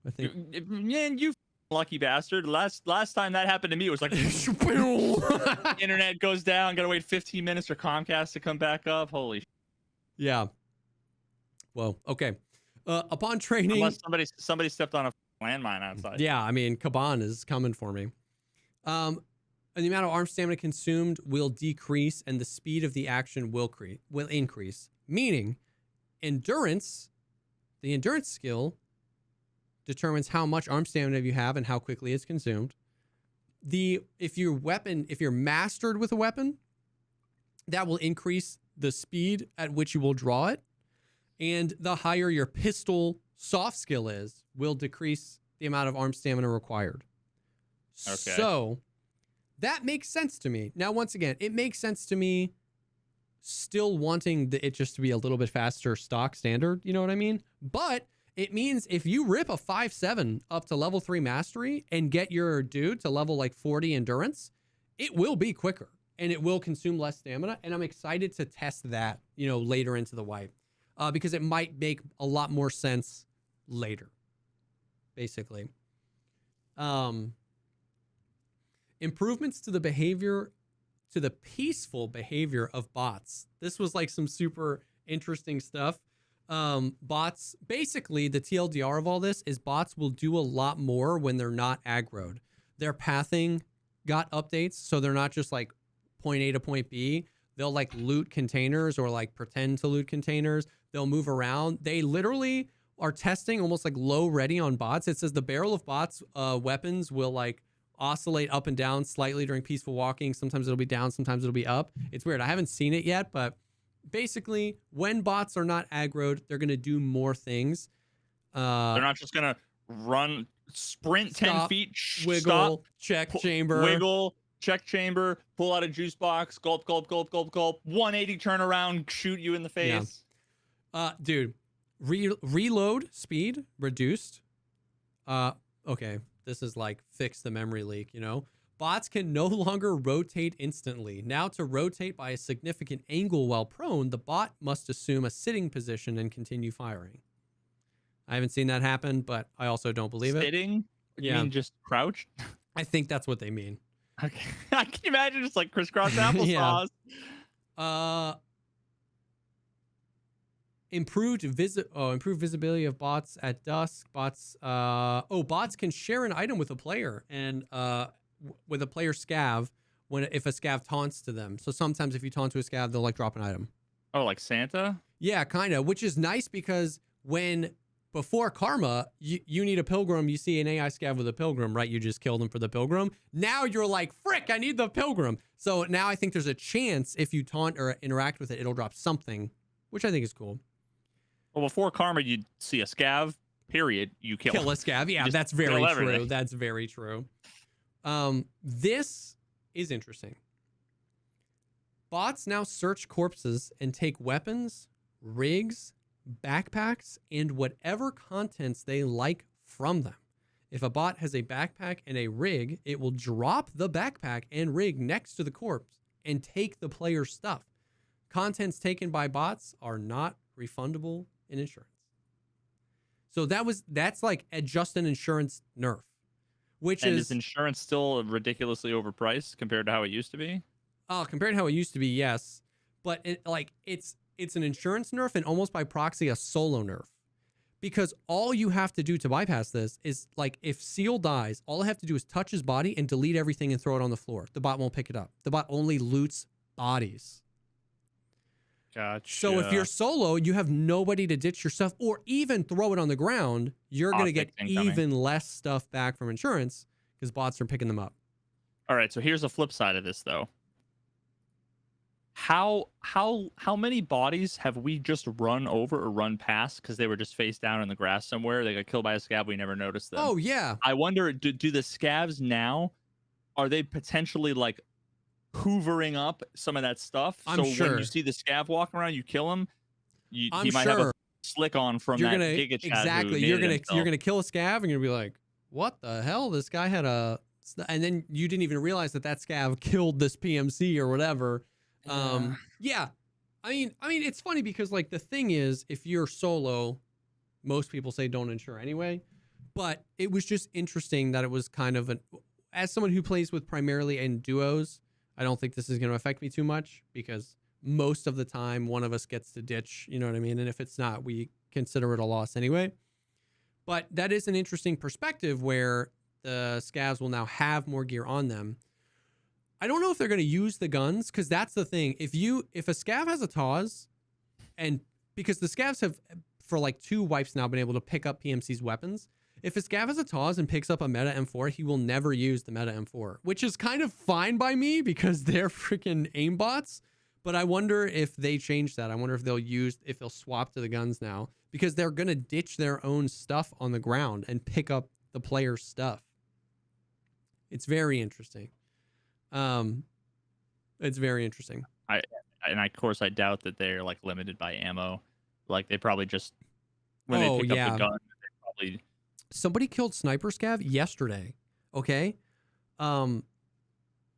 [SPEAKER 2] I think.
[SPEAKER 1] Man, you lucky bastard. Last time that happened to me, it was like internet goes down. Gotta wait 15 minutes for Comcast to come back up. Holy.
[SPEAKER 2] Yeah. Well, okay. Upon training,
[SPEAKER 1] unless somebody stepped on a landmine outside.
[SPEAKER 2] Yeah, I mean, Kaban is coming for me. And the amount of arm stamina consumed will decrease, and the speed of the action will increase. Meaning, endurance, the endurance skill, determines how much arm stamina you have and how quickly it's consumed. If you're mastered with a weapon, that will increase the speed at which you will draw it, and the higher your pistol soft skill is, will decrease the amount of arm stamina required. Okay. So that makes sense to me. Now, once again, it makes sense to me still wanting it just to be a little bit faster stock standard, you know what I mean? But it means if you rip a 5.7 up to level 3 mastery and get your dude to level like 40 endurance, it will be quicker and it will consume less stamina. And I'm excited to test that, later into the wipe. Because it might make a lot more sense later, basically. Improvements to the peaceful behavior of bots. This was like some super interesting stuff. Bots, basically the TLDR of all this is bots will do a lot more when they're not aggroed. Their pathing got updates, so they're not just like point A to point B. They'll like loot containers or like pretend to loot containers. They'll move around. They literally are testing almost like low ready on bots. It says the barrel of bots weapons will like oscillate up and down slightly during peaceful walking. Sometimes it'll be down, sometimes it'll be up. It's weird. I haven't seen it yet, but basically when bots are not aggroed, they're going to do more things.
[SPEAKER 1] They're not just going to sprint 10 feet,
[SPEAKER 2] wiggle, check chamber.
[SPEAKER 1] Wiggle, check chamber, pull out a juice box, gulp, gulp, gulp, gulp, gulp, 180 turn around, shoot you in the face.
[SPEAKER 2] Yeah. Dude, reload speed reduced. Okay, this is like fix the memory leak, Bots can no longer rotate instantly. Now, to rotate by a significant angle while prone, the bot must assume a sitting position and continue firing. I haven't seen that happen, but I also don't believe it.
[SPEAKER 1] Sitting? You mean just crouch?
[SPEAKER 2] I think that's what they mean.
[SPEAKER 1] Okay. Can you imagine just like crisscross applesauce?
[SPEAKER 2] Yeah. Improved visibility of bots at dusk. Bots can share an item with a player and with a player scav if a scav taunts to them. So sometimes if you taunt to a scav, they'll like drop an item.
[SPEAKER 1] Oh, like Santa?
[SPEAKER 2] Yeah, kind of, which is nice because before Karma, you need a pilgrim, you see an AI scav with a pilgrim, right? You just kill them for the pilgrim. Now you're like, frick, I need the pilgrim. So now I think there's a chance if you taunt or interact with it, it'll drop something, which I think is cool.
[SPEAKER 1] Well, before Karma, you'd see a scav, period. You kill
[SPEAKER 2] a scav. Yeah, that's very true. That's very true. This is interesting. Bots now search corpses and take weapons, rigs, backpacks, and whatever contents they like from them. If a bot has a backpack and a rig, it will drop the backpack and rig next to the corpse and take the player's stuff. Contents taken by bots are not refundable in insurance. So that's like just an insurance nerf,
[SPEAKER 1] is insurance still ridiculously overpriced compared to how it used to be?
[SPEAKER 2] Oh, compared to how it used to be, yes. But it's an insurance nerf and almost by proxy a solo nerf. Because all you have to do to bypass this is like if Seal dies, all I have to do is touch his body and delete everything and throw it on the floor. The bot won't pick it up. The bot only loots bodies.
[SPEAKER 1] Gotcha.
[SPEAKER 2] So if you're solo, you have nobody to ditch your stuff or even throw it on the ground. You're going to get even less stuff back from insurance because bots are picking them up.
[SPEAKER 1] All right. So here's the flip side of this, though. How many bodies have we just run over or run past because they were just face down in the grass somewhere? They got killed by a scav. We never noticed them.
[SPEAKER 2] Oh, yeah.
[SPEAKER 1] I wonder, do the scavs now, are they potentially like hoovering up some of that stuff?
[SPEAKER 2] I'm sure.
[SPEAKER 1] When you see the scav walking around, you kill him. He might have a slick on from that Giga Chad.
[SPEAKER 2] Exactly. You're gonna kill a scav, and you're gonna be like, what the hell? This guy had a, and then you didn't even realize that scav killed this PMC or whatever. Yeah. I mean, it's funny because like the thing is, if you're solo, most people say don't insure anyway. But it was just interesting that it was kind of as someone who plays with primarily in duos, I don't think this is going to affect me too much because most of the time one of us gets to ditch, you know what I mean? And if it's not, we consider it a loss anyway. But that is an interesting perspective where the scavs will now have more gear on them. I don't know if they're going to use the guns, because that's the thing. If a scav has a TAWS, and because the scavs have for like 2 wipes now been able to pick up PMC's weapons, if a scav has a TAWS and picks up a meta M4, he will never use the meta M4, which is kind of fine by me because they're freaking aimbots. But I wonder if they change that. I wonder if they'll swap to the guns now, because they're going to ditch their own stuff on the ground and pick up the player's stuff. It's very interesting. It's very interesting.
[SPEAKER 1] Of course I doubt that they're like limited by ammo. Like they probably just when they pick up the gun, they probably.
[SPEAKER 2] Somebody killed Sniper Scav yesterday. Okay, one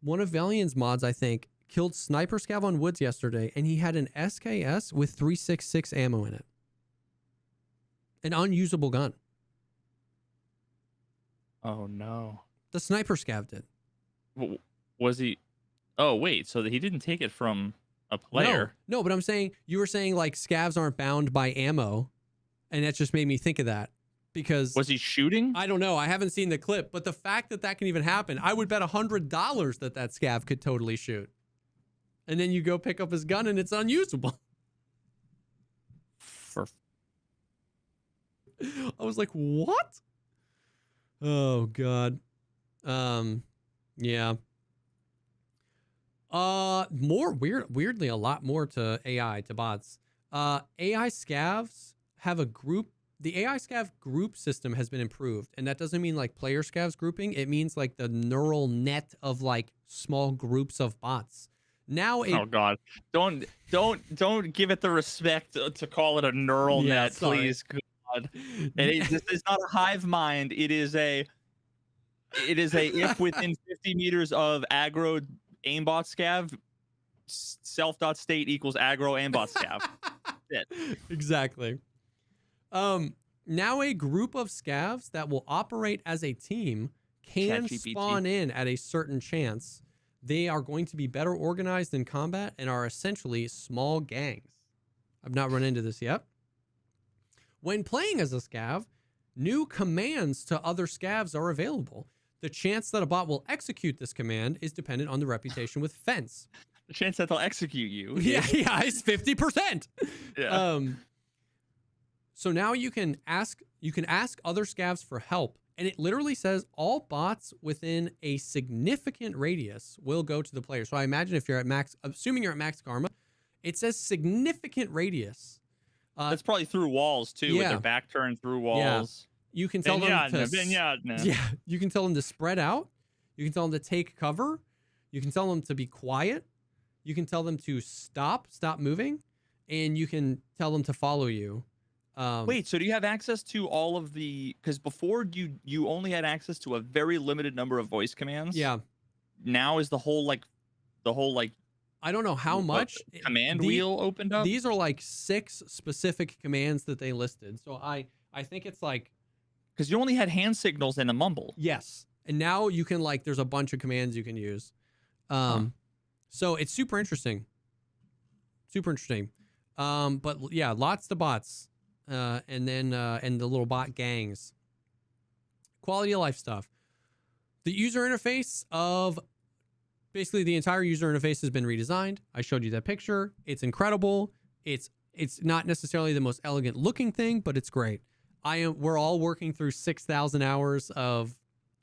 [SPEAKER 2] of Valiant's mods, I think, killed Sniper Scav on Woods yesterday, and he had an SKS with 366 ammo in it. An unusable gun.
[SPEAKER 1] Oh no!
[SPEAKER 2] The Sniper Scav did.
[SPEAKER 1] Was he? Oh wait, so he didn't take it from a player?
[SPEAKER 2] No, but I'm saying, you were saying like scavs aren't bound by ammo, and that just made me think of that. Because
[SPEAKER 1] was he shooting?
[SPEAKER 2] I don't know. I haven't seen the clip, but the fact that can even happen, I would bet $100 that scav could totally shoot. And then you go pick up his gun and it's unusable. I was like, what? Oh God. Yeah. Weirdly, a lot more to AI, to bots. AI scavs have a group. The AI scav group system has been improved, and that doesn't mean like player scavs grouping. It means like the neural net of like small groups of bots. Now,
[SPEAKER 1] oh God, don't give it the respect to call it a neural net, sorry. Please, God. This is not a hive mind. It is a if within 50 meters of aggro aimbot scav, self.state equals aggro aimbot scav. That's it.
[SPEAKER 2] Exactly. Now a group of scavs that will operate as a team can spawn in at a certain chance. They are going to be better organized in combat and are essentially small gangs. I've not run into this yet. When playing as a scav, new commands to other scavs are available. The chance that a bot will execute this command is dependent on the reputation with Fence.
[SPEAKER 1] The chance that they'll execute you.
[SPEAKER 2] Yeah, it's 50%. Yeah. So now you can ask other scavs for help, and it literally says all bots within a significant radius will go to the player. So I imagine if you're at max, assuming you're at max karma, it says significant radius.
[SPEAKER 1] That's probably through walls too, with their back turned through walls.
[SPEAKER 2] Yeah. You can tell them you can tell them to spread out. You can tell them to take cover. You can tell them to be quiet. You can tell them to stop moving, and you can tell them to follow you.
[SPEAKER 1] Wait, so do you have access to all of the? Because before you only had access to a very limited number of voice commands.
[SPEAKER 2] Yeah.
[SPEAKER 1] Now is the whole
[SPEAKER 2] I don't know how much
[SPEAKER 1] command wheel opened up.
[SPEAKER 2] These are like 6 specific commands that they listed. So I think it's like,
[SPEAKER 1] because you only had hand signals and a mumble.
[SPEAKER 2] Yes, and now you can there's a bunch of commands you can use. So it's super interesting. Super interesting. But yeah, lots of bots. And then and the little bot gangs. Quality of life stuff. The user interface of basically the entire user interface has been redesigned. I showed you that picture. It's incredible. It's not necessarily the most elegant looking thing, but it's great. We're all working through 6,000 hours of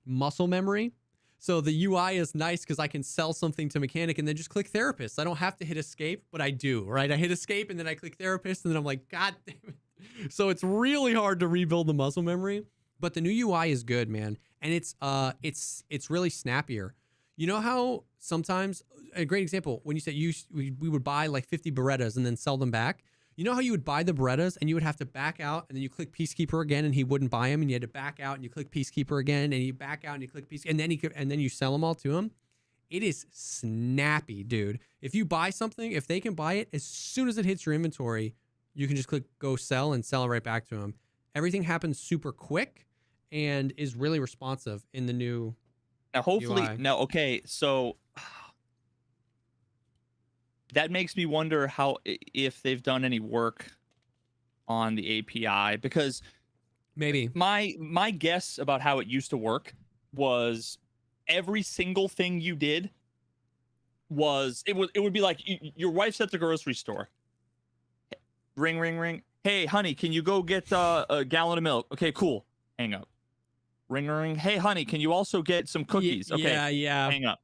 [SPEAKER 2] muscle memory. So the UI is nice because I can sell something to mechanic and then just click therapist. I don't have to hit escape, but I do, right? I hit escape and then I click therapist and then I'm like, God damn it. So it's really hard to rebuild the muscle memory, but the new UI is good, man. And it's really snappier. You know how sometimes, a great example, when you said we would buy like 50 Berettas and then sell them back. You know how you would buy the Berettas and you would have to back out and then you click Peacekeeper again and he wouldn't buy them and you had to back out and you click Peacekeeper again and you back out and you click Peacekeeper and then you sell them all to him. It is snappy, dude. If you buy something, if they can buy it, as soon as it hits your inventory, you can just click go sell and sell it right back to them. Everything happens super quick and is really responsive in the new
[SPEAKER 1] Now, hopefully,
[SPEAKER 2] UI.
[SPEAKER 1] now, okay, so that makes me wonder if they've done any work on the API, because
[SPEAKER 2] maybe
[SPEAKER 1] my guess about how it used to work was every single thing you did it would be like your wife's at the grocery store. Ring, ring, ring. Hey, honey, can you go get a gallon of milk? Okay, cool. Hang up. Ring, ring, ring. Hey, honey, can you also get some cookies? Okay,
[SPEAKER 2] yeah.
[SPEAKER 1] Hang up.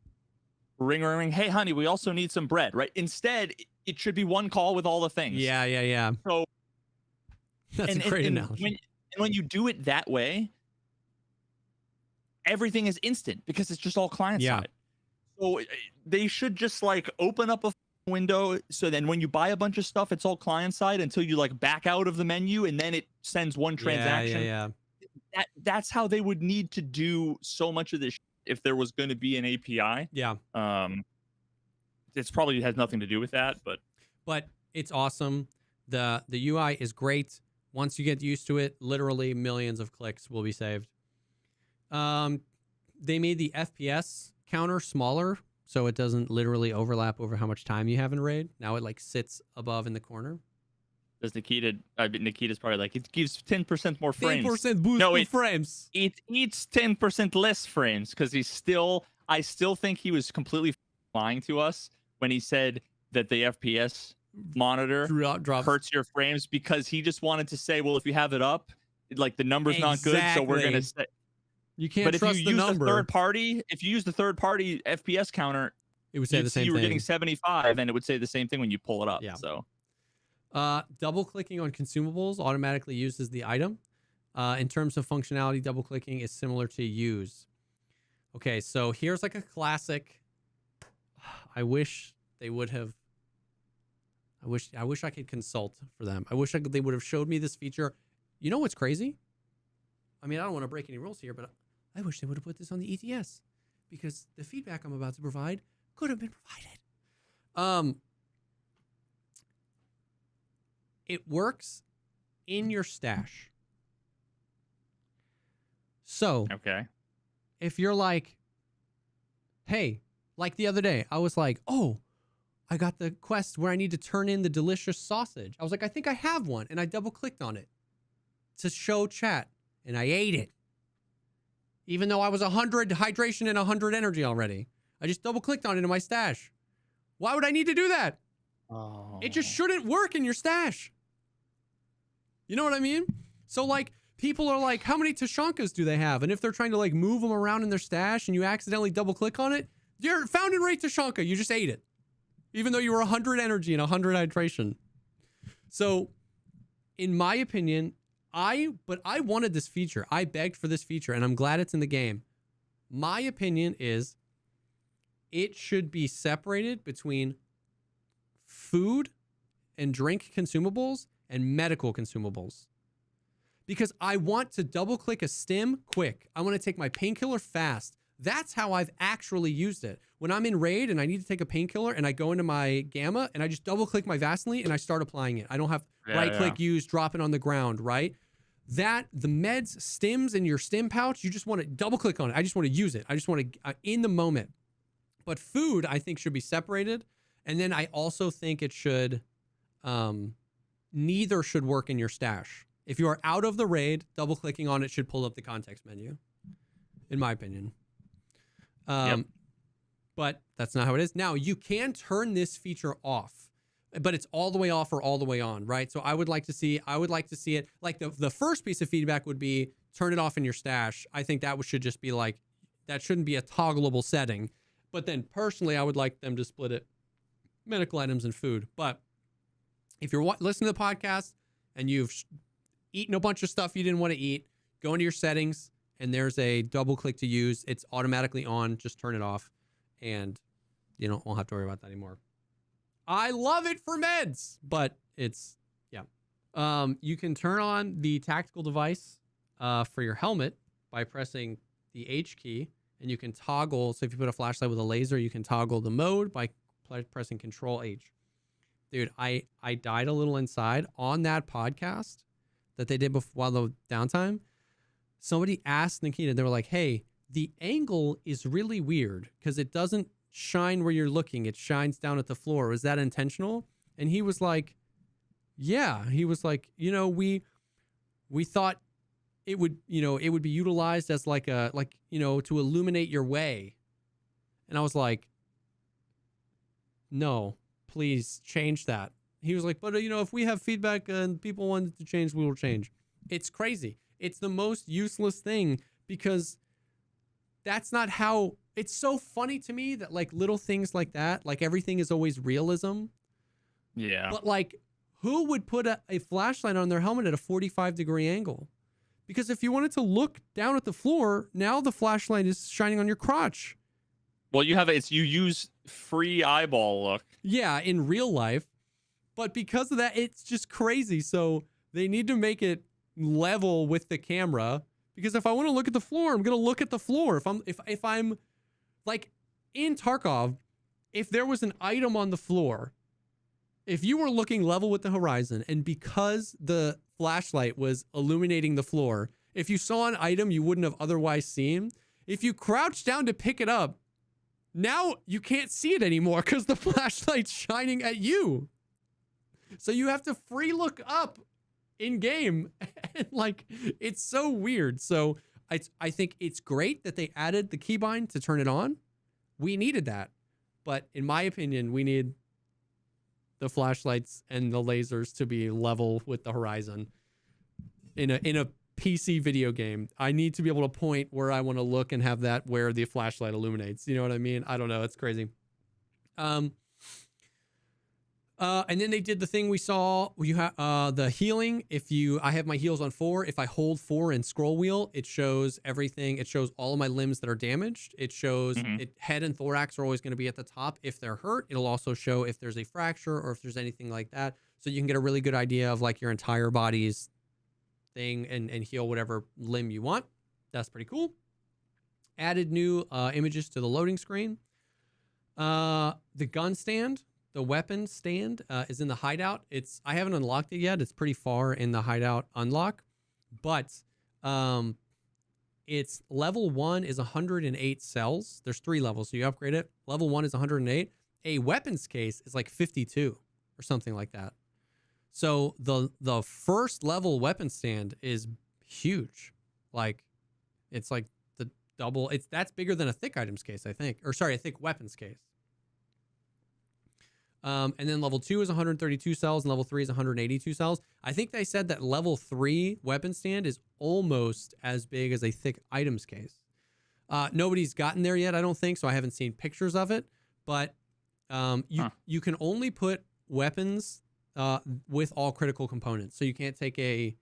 [SPEAKER 1] Ring, ring, ring. Hey, honey, we also need some bread, right? Instead, it should be one call with all the things.
[SPEAKER 2] Yeah.
[SPEAKER 1] So
[SPEAKER 2] that's a great analogy.
[SPEAKER 1] When you do it that way, everything is instant because it's just all client side. So they should just like open up a window, so then when you buy a bunch of stuff, it's all client side until you like back out of the menu and then it sends one transaction.
[SPEAKER 2] Yeah.
[SPEAKER 1] That's how they would need to do so much of this if there was going to be an API.
[SPEAKER 2] Yeah.
[SPEAKER 1] It's probably has nothing to do with that, but
[SPEAKER 2] it's awesome. The UI is great. Once you get used to it, literally millions of clicks will be saved. They made the FPS counter smaller so it doesn't literally overlap over how much time you have in raid. Now it like sits above in the corner.
[SPEAKER 1] Does Nikita's probably like, it gives 10% more frames.
[SPEAKER 2] 10% boost in frames.
[SPEAKER 1] It eats 10% less frames because I still think he was completely lying to us when he said that the FPS monitor hurts your frames, because he just wanted to say, well, if you have it up, like the number's not good, so we're gonna say
[SPEAKER 2] you can't trust the number.
[SPEAKER 1] If you use the third party FPS counter,
[SPEAKER 2] it would say the same thing.
[SPEAKER 1] You were getting 75, and it would say the same thing when you pull it up.
[SPEAKER 2] Yeah.
[SPEAKER 1] So,
[SPEAKER 2] double clicking on consumables automatically uses the item. In terms of functionality, double clicking is similar to use. Okay, so here's like a classic. I wish they would have. I wish I could consult for them. I wish they would have showed me this feature. You know what's crazy? I mean, I don't want to break any rules here, but I wish they would have put this on the ETS, because the feedback I'm about to provide could have been provided. It works in your stash. So,
[SPEAKER 1] okay,
[SPEAKER 2] if you're like, hey, like the other day, I was like, oh, I got the quest where I need to turn in the delicious sausage. I was like, I think I have one. And I double clicked on it to show chat. And I ate it. Even though I was 100 hydration and 100 energy already. I just double clicked on it in my stash. Why would I need to do that?
[SPEAKER 1] Oh.
[SPEAKER 2] It just shouldn't work in your stash. You know what I mean? So like, people are like, how many Tashankas do they have? And if they're trying to like move them around in their stash and you accidentally double click on it, you're found in rate Tashanka. You just ate it. Even though you were 100 energy and 100 hydration. So, in my opinion, I wanted this feature. I begged for this feature, and I'm glad it's in the game. My opinion is it should be separated between food and drink consumables and medical consumables. Because I want to double click a stim quick. I want to take my painkiller fast. That's how I've actually used it. When I'm in raid and I need to take a painkiller and I go into my gamma and I just double click my Vaseline and I start applying it. I don't have right click, use, drop it on the ground, right? The meds, stims in your stim pouch, you just want to double click on it. I just want to use it. I just want to, in the moment. But food, I think, should be separated. And then I also think it should, neither should work in your stash. If you are out of the raid, double clicking on it should pull up the context menu, in my opinion. But that's not how it is. Now, you can turn this feature off, but it's all the way off or all the way on, right? So I would like to see it. Like the first piece of feedback would be turn it off in your stash. I think that should just be like, that shouldn't be a toggleable setting. But then personally, I would like them to split it medical items and food. But if you're listening to the podcast and you've eaten a bunch of stuff you didn't want to eat, go into your settings, and there's a double click to use. It's automatically on. Just turn it off, and you won't have to worry about that anymore. I love it for meds, but it's You can turn on the tactical device for your helmet by pressing the H key, and you can toggle. So if you put a flashlight with a laser, you can toggle the mode by pressing Control H. Dude, I died a little inside on that podcast that they did before while the downtime. Somebody asked Nikita, they were like, hey, the angle is really weird because it doesn't shine where you're looking. It shines down at the floor. Is that intentional? And he was like, yeah. He was like, we thought it would, it would be utilized as to illuminate your way. And I was like, no, please change that. He was like, but if we have feedback and people want it to change, we will change. It's crazy. It's the most useless thing because that's not how. It's so funny to me that like little things like that, like everything is always realism.
[SPEAKER 1] Yeah.
[SPEAKER 2] But like, who would put a flashlight on their helmet at a 45-degree angle? Because if you wanted to look down at the floor, now the flashlight is shining on your crotch.
[SPEAKER 1] Well, you use free eyeball look.
[SPEAKER 2] Yeah, in real life. But because of that, it's just crazy. So they need to make it level with the camera. Because if I want to look at the floor, I'm going to look at the floor. If I'm like in Tarkov, if there was an item on the floor, if you were looking level with the horizon, and because the flashlight was illuminating the floor, if you saw an item you wouldn't have otherwise seen, if you crouch down to pick it up, now you can't see it anymore because the flashlight's shining at you. So you have to free look up in game. And like, it's so weird. So I think it's great that they added the keybind to turn it on. We needed that. But in my opinion, we need the flashlights and the lasers to be level with the horizon in a PC video game. I need to be able to point where I want to look and have that where the flashlight illuminates. You know what I mean? I don't know. It's crazy. And then they did the thing we saw. You have the healing. I have my heals on 4. If I hold 4 and scroll wheel, it shows everything. It shows all of my limbs that are damaged. It shows head and thorax are always going to be at the top if they're hurt. It'll also show if there's a fracture or if there's anything like that. So you can get a really good idea of like your entire body's thing and heal whatever limb you want. That's pretty cool. Added new images to the loading screen. The gun stand. The weapon stand is in the hideout. I haven't unlocked it yet. It's pretty far in the hideout unlock, but it's level 1 is 108 cells. There's 3 levels, so you upgrade it. Level 1 is 108. A weapons case is like 52 or something like that. So the first level weapon stand is huge. Like it's like the double. That's bigger than a thick items case, I think. Or sorry, a thick weapons case. And then level 2 is 132 cells and level 3 is 182 cells. I think they said that level 3 weapon stand is almost as big as a thick items case. Nobody's gotten there yet, I don't think, so I haven't seen pictures of it. But you can only put weapons with all critical components. So you can't take a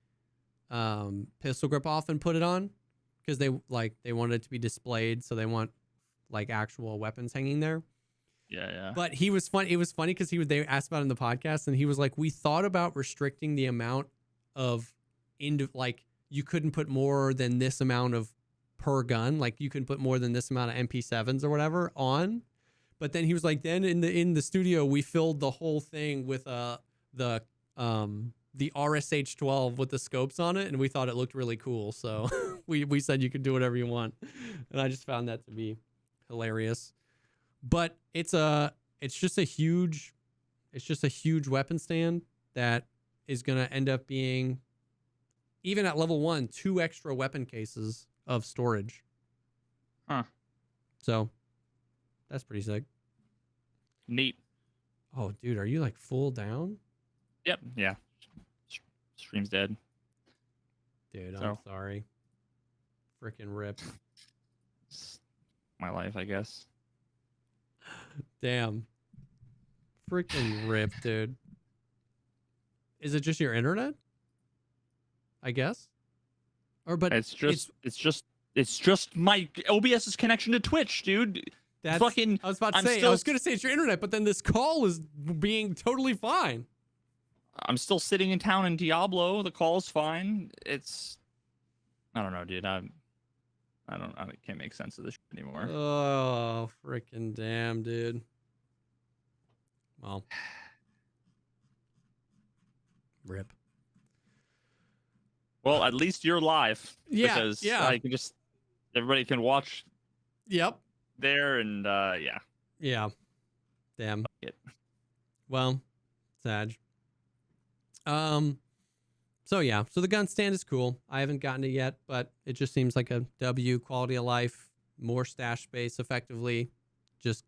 [SPEAKER 2] pistol grip off and put it on because they wanted it to be displayed, so they want like actual weapons hanging there.
[SPEAKER 1] Yeah.
[SPEAKER 2] But he was fun. It was funny because they asked about it in the podcast, and he was like, "We thought about restricting the amount of like you couldn't put more than this amount of per gun. Like you couldn't put more than this amount of MP7s or whatever on." But then he was like, "Then in the studio, we filled the whole thing with the RSH-12 with the scopes on it, and we thought it looked really cool. So we said you could do whatever you want, and I just found that to be hilarious." But it's just a huge weapon stand that is going to end up being, even at level 1, 2 extra weapon cases of storage. So that's pretty sick.
[SPEAKER 1] Neat.
[SPEAKER 2] Oh, dude, are you like full down?
[SPEAKER 1] Yep. Yeah. Stream's dead.
[SPEAKER 2] Dude, I'm sorry. Freaking rip.
[SPEAKER 1] My life, I guess.
[SPEAKER 2] Damn. Freaking rip, dude. Is it just your internet? I guess. But
[SPEAKER 1] it's just my OBS's connection to Twitch, dude.
[SPEAKER 2] That's fucking. I was about to say. I was gonna say it's your internet, but then this call is being totally fine.
[SPEAKER 1] I'm still sitting in town in Diablo. The call's fine. I don't know, dude. I can't make sense of this shit anymore.
[SPEAKER 2] Oh, freaking damn, dude. Well, rip.
[SPEAKER 1] Well, at least you're live.
[SPEAKER 2] Yeah,
[SPEAKER 1] because
[SPEAKER 2] yeah.
[SPEAKER 1] I can just everybody can watch.
[SPEAKER 2] Yep.
[SPEAKER 1] There and yeah.
[SPEAKER 2] Yeah. Damn. Well, sad. So yeah, so the gun stand is cool. I haven't gotten it yet, but it just seems like a W, quality of life, more stash space effectively, just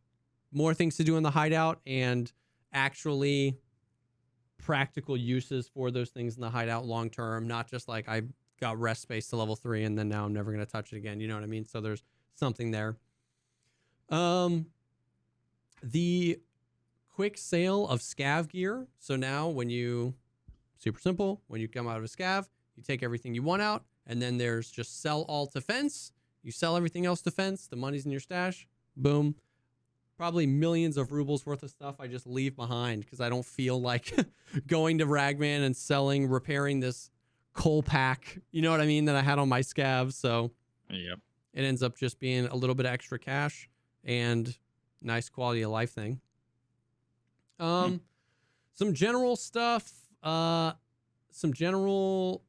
[SPEAKER 2] more things to do in the hideout and actually practical uses for those things in the hideout long term, not just like I got rest space to level 3 and then now I'm never going to touch it again. You know what I mean? So there's something there. The quick sale of scav gear. So now when you, super simple, when you come out of a scav, you take everything you want out, and then there's just sell all to fence. You sell everything else to fence. The money's in your stash. Boom. Probably millions of rubles worth of stuff I just leave behind because I don't feel like going to Ragman and repairing this coal pack. You know what I mean? That I had on my scavs. So
[SPEAKER 1] yep.
[SPEAKER 2] It ends up just being a little bit of extra cash and nice quality of life thing. Some general stuff, some general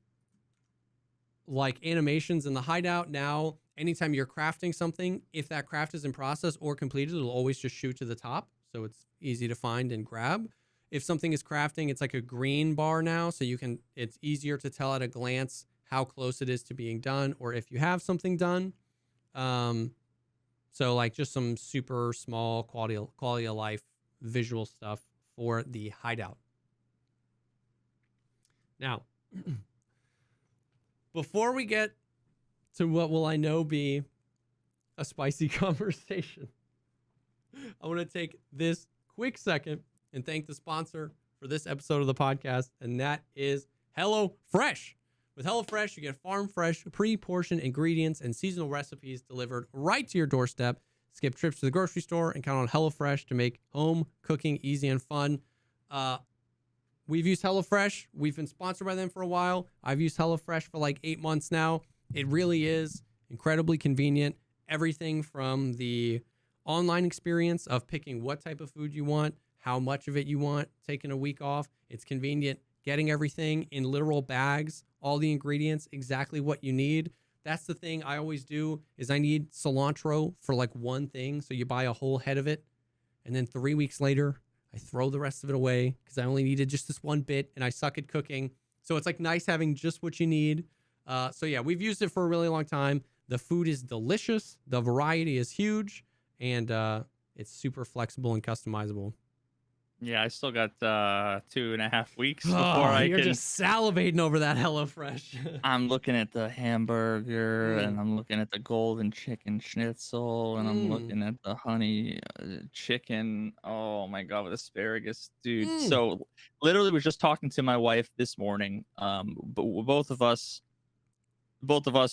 [SPEAKER 2] like animations in the hideout. Now, anytime you're crafting something, if that craft is in process or completed, it'll always just shoot to the top. So it's easy to find and grab. If something is crafting, it's like a green bar now. So it's easier to tell at a glance how close it is to being done or if you have something done. So like just some super small quality of life visual stuff for the hideout. Now, before we get to what will I know be a spicy conversation, I want to take this quick second and thank the sponsor for this episode of the podcast, and that is HelloFresh. With HelloFresh, you get farm fresh, pre-portioned ingredients and seasonal recipes delivered right to your doorstep. Skip trips to the grocery store and count on HelloFresh to make home cooking easy and fun. We've used HelloFresh. We've been sponsored by them for a while. I've used HelloFresh for like 8 months now. It really is incredibly convenient. Everything from the online experience of picking what type of food you want, how much of it you want, taking a week off. It's convenient. Getting everything in literal bags, all the ingredients, exactly what you need. That's the thing I always do is I need cilantro for like one thing. So you buy a whole head of it. And then 3 weeks later, I throw the rest of it away because I only needed just this one bit and I suck at cooking. So it's like nice having just what you need. So yeah, we've used it for a really long time. The food is delicious. The variety is huge. And it's super flexible and customizable.
[SPEAKER 1] Yeah, I still got 2.5 weeks before
[SPEAKER 2] you're just salivating over that HelloFresh.
[SPEAKER 1] I'm looking at the hamburger and I'm looking at the golden chicken schnitzel and I'm looking at the honey chicken. Oh my God, with asparagus, dude. So literally was just talking to my wife this morning. But both of us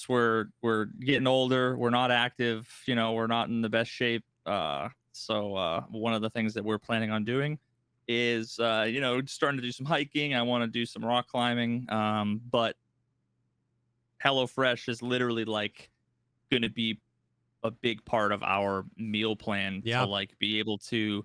[SPEAKER 1] were getting older. We're not active. You know, we're not in the best shape. So one of the things that we're planning on doing is starting to do some hiking. I want to do some rock climbing, but HelloFresh is literally like going to be a big part of our meal plan to like be able to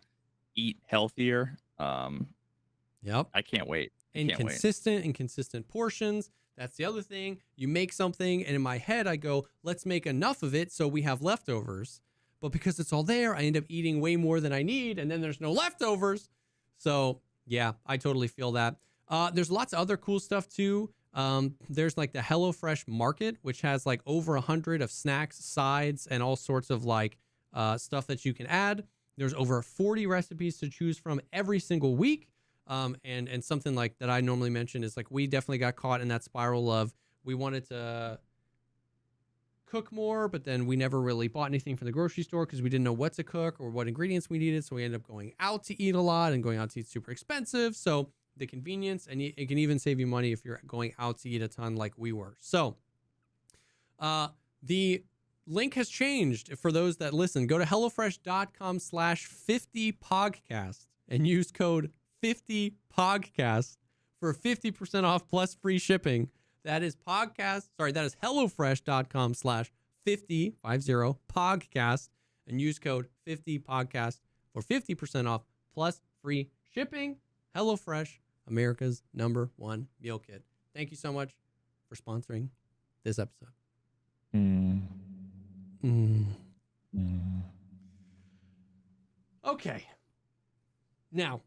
[SPEAKER 1] eat healthier.
[SPEAKER 2] Yep,
[SPEAKER 1] I can't wait.
[SPEAKER 2] And consistent portions. That's the other thing. You make something and in my head I go, let's make enough of it so we have leftovers. But because it's all there, I end up eating way more than I need and then there's no leftovers. So yeah, I totally feel that. There's lots of other cool stuff too. There's like the HelloFresh Market, which has like over 100 of snacks, sides, and all sorts of like stuff that you can add. There's over 40 recipes to choose from every single week. And something like that I normally mention is like we definitely got caught in that spiral of we wanted to cook more, but then we never really bought anything from the grocery store because we didn't know what to cook or what ingredients we needed. So we ended up going out to eat a lot, and going out to eat super expensive. So the convenience, and it can even save you money if you're going out to eat a ton like we were. So the link has changed for those that listen. Go to HelloFresh.com/50podcast and use code 50podcast for 50% off plus free shipping. That is HelloFresh.com/50podcast and use code 50podcast for 50% off plus free shipping. HelloFresh, America's #1 meal kit. Thank you so much for sponsoring this episode. Okay. Now,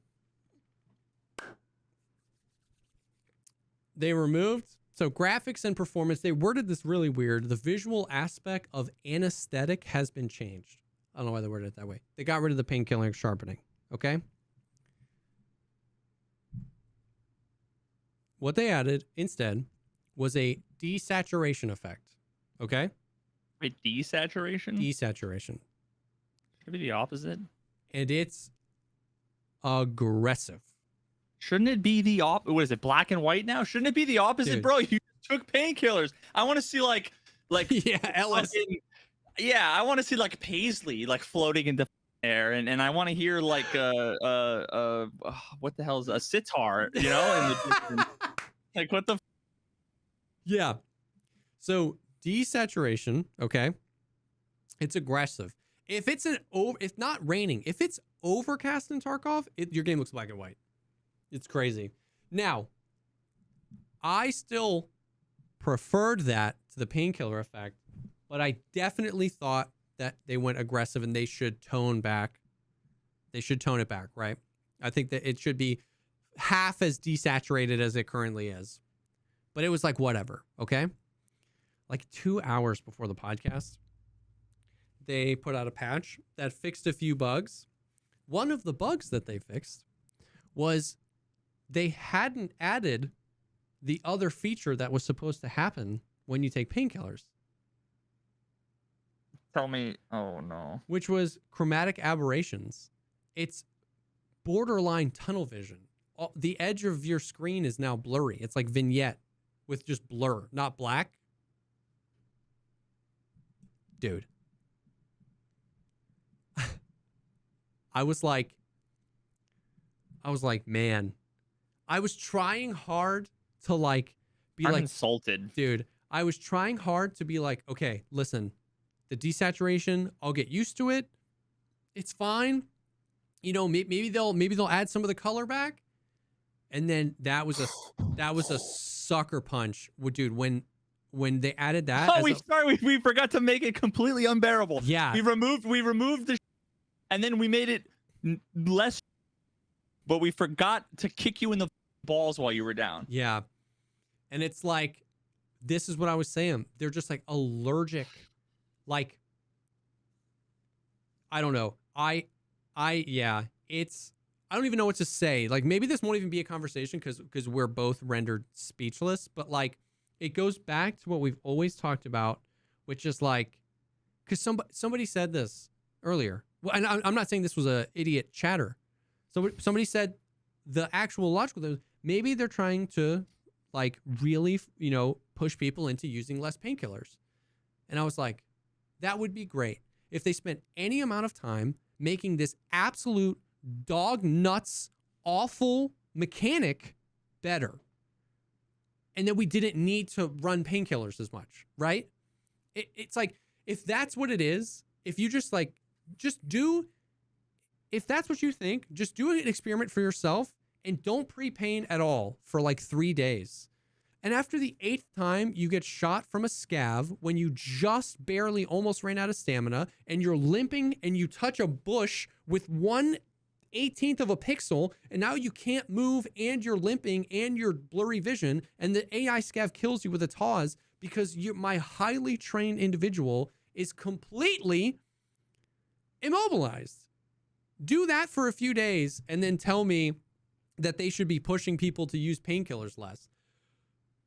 [SPEAKER 2] they removed, so graphics and performance, they worded this really weird. The visual aspect of anesthetic has been changed. I don't know why they worded it that way. They got rid of the painkiller sharpening, okay? What they added instead was a desaturation effect, okay?
[SPEAKER 1] Wait, desaturation?
[SPEAKER 2] Desaturation.
[SPEAKER 1] Should be the opposite.
[SPEAKER 2] And it's aggressive.
[SPEAKER 1] Shouldn't it be the what is it, black and white now? Shouldn't it be the opposite, dude? Bro, you took painkillers. I want to see like
[SPEAKER 2] yeah, Ellis.
[SPEAKER 1] Yeah, I want to see like Paisley like floating in the air, and I want to hear like what the hell is a sitar, you know, in the distance. Like what the
[SPEAKER 2] yeah. So desaturation, okay? It's aggressive. If it's if not raining, if it's overcast in Tarkov, your game looks black and white. It's crazy. Now, I still preferred that to the painkiller effect, but I definitely thought that they went aggressive and they should tone back. They should tone it back, right? I think that it should be half as desaturated as it currently is. But it was like, whatever, okay? Like 2 hours before the podcast, they put out a patch that fixed a few bugs. One of the bugs that they fixed was they hadn't added the other feature that was supposed to happen when you take painkillers.
[SPEAKER 1] Tell me, oh no.
[SPEAKER 2] Which was chromatic aberrations. It's borderline tunnel vision. The edge of your screen is now blurry. It's like vignette with just blur, not black. Dude. I was like, man, I was trying hard to like be
[SPEAKER 1] I'm
[SPEAKER 2] like
[SPEAKER 1] insulted,
[SPEAKER 2] dude. I was trying hard to be like, okay, listen, the desaturation, I'll get used to it. It's fine. You know, maybe they'll add some of the color back. And then that was a sucker punch, dude. When they added that,
[SPEAKER 1] we forgot to make it completely unbearable.
[SPEAKER 2] Yeah,
[SPEAKER 1] we removed the, and then we made it less. But we forgot to kick you in the balls while you were down.
[SPEAKER 2] Yeah, and it's like, this is what I was saying. They're just like allergic, like, I don't know. Yeah, it's. I don't even know what to say. Like, maybe this won't even be a conversation because we're both rendered speechless. But like, it goes back to what we've always talked about, which is like, because somebody said this earlier. Well, and I'm not saying this was a idiot chatter. So somebody said the actual logical thing, maybe they're trying to like really, you know, push people into using less painkillers. And I was like, that would be great if they spent any amount of time making this absolute dog nuts awful mechanic better, and that we didn't need to run painkillers as much, right? It's like, if that's what it is, if you just if that's what you think, just do an experiment for yourself and don't pre-pain at all for like 3 days. And after the 8th time you get shot from a scav when you just barely almost ran out of stamina and you're limping and you touch a bush with 1/18 of a pixel, and now you can't move and you're limping and you're blurry vision, and the AI scav kills you with a TAWS because my highly trained individual is completely immobilized. Do that for a few days and then tell me that they should be pushing people to use painkillers less.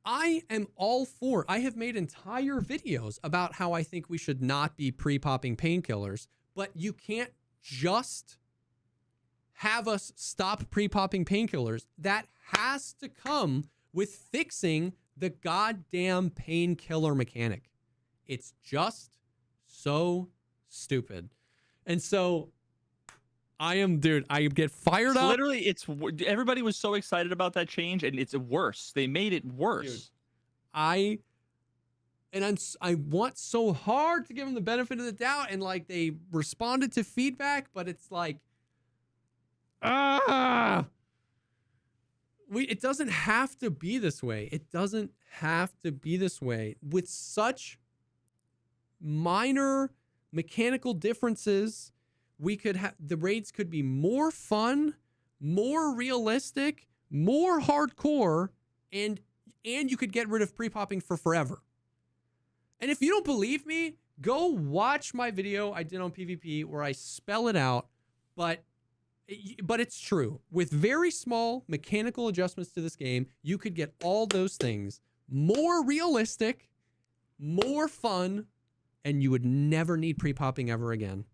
[SPEAKER 2] I am all for. I have made entire videos about how I think we should not be pre-popping painkillers, but you can't just have us stop pre-popping painkillers. That has to come with fixing the goddamn painkiller mechanic. It's just so stupid. And so I am, dude. I get fired up.
[SPEAKER 1] Literally, everybody was so excited about that change, and it's worse. They made it worse.
[SPEAKER 2] Dude, I want so hard to give them the benefit of the doubt, and like they responded to feedback, but it's like, it doesn't have to be this way. It doesn't have to be this way. With such minor mechanical differences, we could have the raids could be more fun, more realistic, more hardcore, and you could get rid of pre-popping for forever. And if you don't believe me, go watch my video I did on PvP where I spell it out, but it's true. With very small mechanical adjustments to this game, you could get all those things more realistic, more fun, and you would never need pre-popping ever again.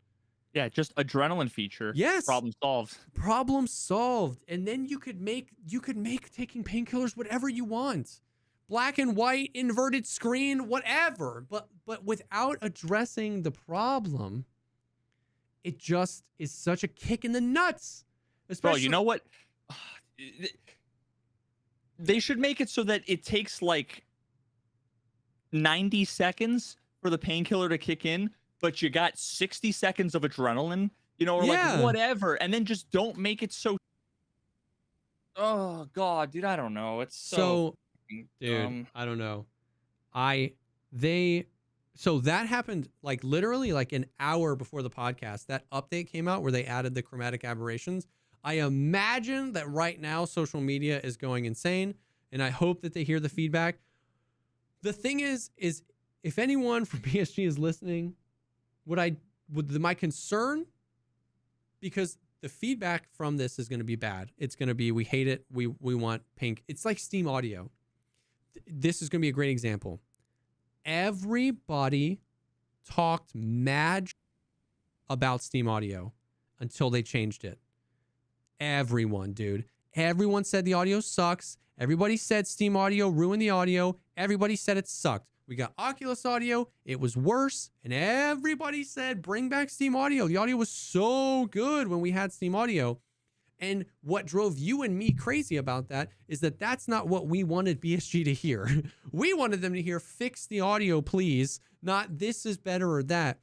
[SPEAKER 1] Yeah, just adrenaline feature.
[SPEAKER 2] Yes.
[SPEAKER 1] Problem solved.
[SPEAKER 2] Problem solved. And then you could make taking painkillers whatever you want. Black and white, inverted screen, whatever. But without addressing the problem, it just is such a kick in the nuts.
[SPEAKER 1] Bro, you know what? They should make it so that it takes like 90 seconds for the painkiller to kick in, but you got 60 seconds of adrenaline, or like whatever, and then just don't make it so. Oh God, dude, I don't know. It's so
[SPEAKER 2] dude,
[SPEAKER 1] dumb.
[SPEAKER 2] I don't know. So that happened like literally like an hour before the podcast. That update came out where they added the chromatic aberrations. I imagine that right now social media is going insane, and I hope that they hear the feedback. The thing is if anyone from PSG is listening, my concern, because the feedback from this is going to be bad. It's going to be, we hate it. We want pink. It's like Steam Audio. This is going to be a great example. Everybody talked mad about Steam Audio until they changed it. Everyone, dude. Everyone said the audio sucks. Everybody said Steam Audio ruined the audio. Everybody said it sucked. We got Oculus Audio. It was worse. And everybody said, bring back Steam Audio. The audio was so good when we had Steam Audio. And what drove you and me crazy about that is that that's not what we wanted BSG to hear. We wanted them to hear, fix the audio, please. Not this is better or that.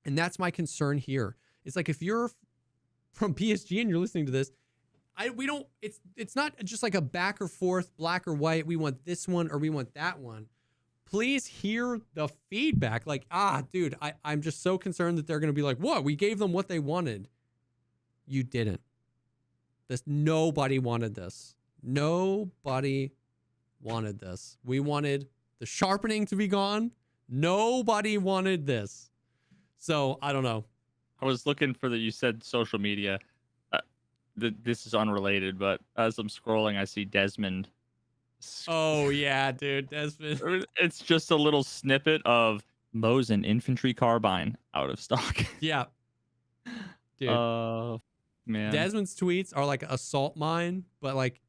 [SPEAKER 2] And that's my concern here. It's like if you're from PSG and you're listening to this, it's not just like a back or forth, black or white. We want this one or we want that one. Please hear the feedback. Like, dude, I'm just so concerned that they're going to be like, what? We gave them what they wanted. You didn't. Nobody wanted this. Nobody wanted this. We wanted the sharpening to be gone. Nobody wanted this. So I don't know.
[SPEAKER 1] I was looking for you said social media. This is unrelated, but as I'm scrolling, I see Desmond.
[SPEAKER 2] Oh yeah, dude, Desmond.
[SPEAKER 1] It's just a little snippet of Mosin infantry carbine out of stock.
[SPEAKER 2] Yeah, dude.
[SPEAKER 1] Man,
[SPEAKER 2] Desmond's tweets are like assault mine, but like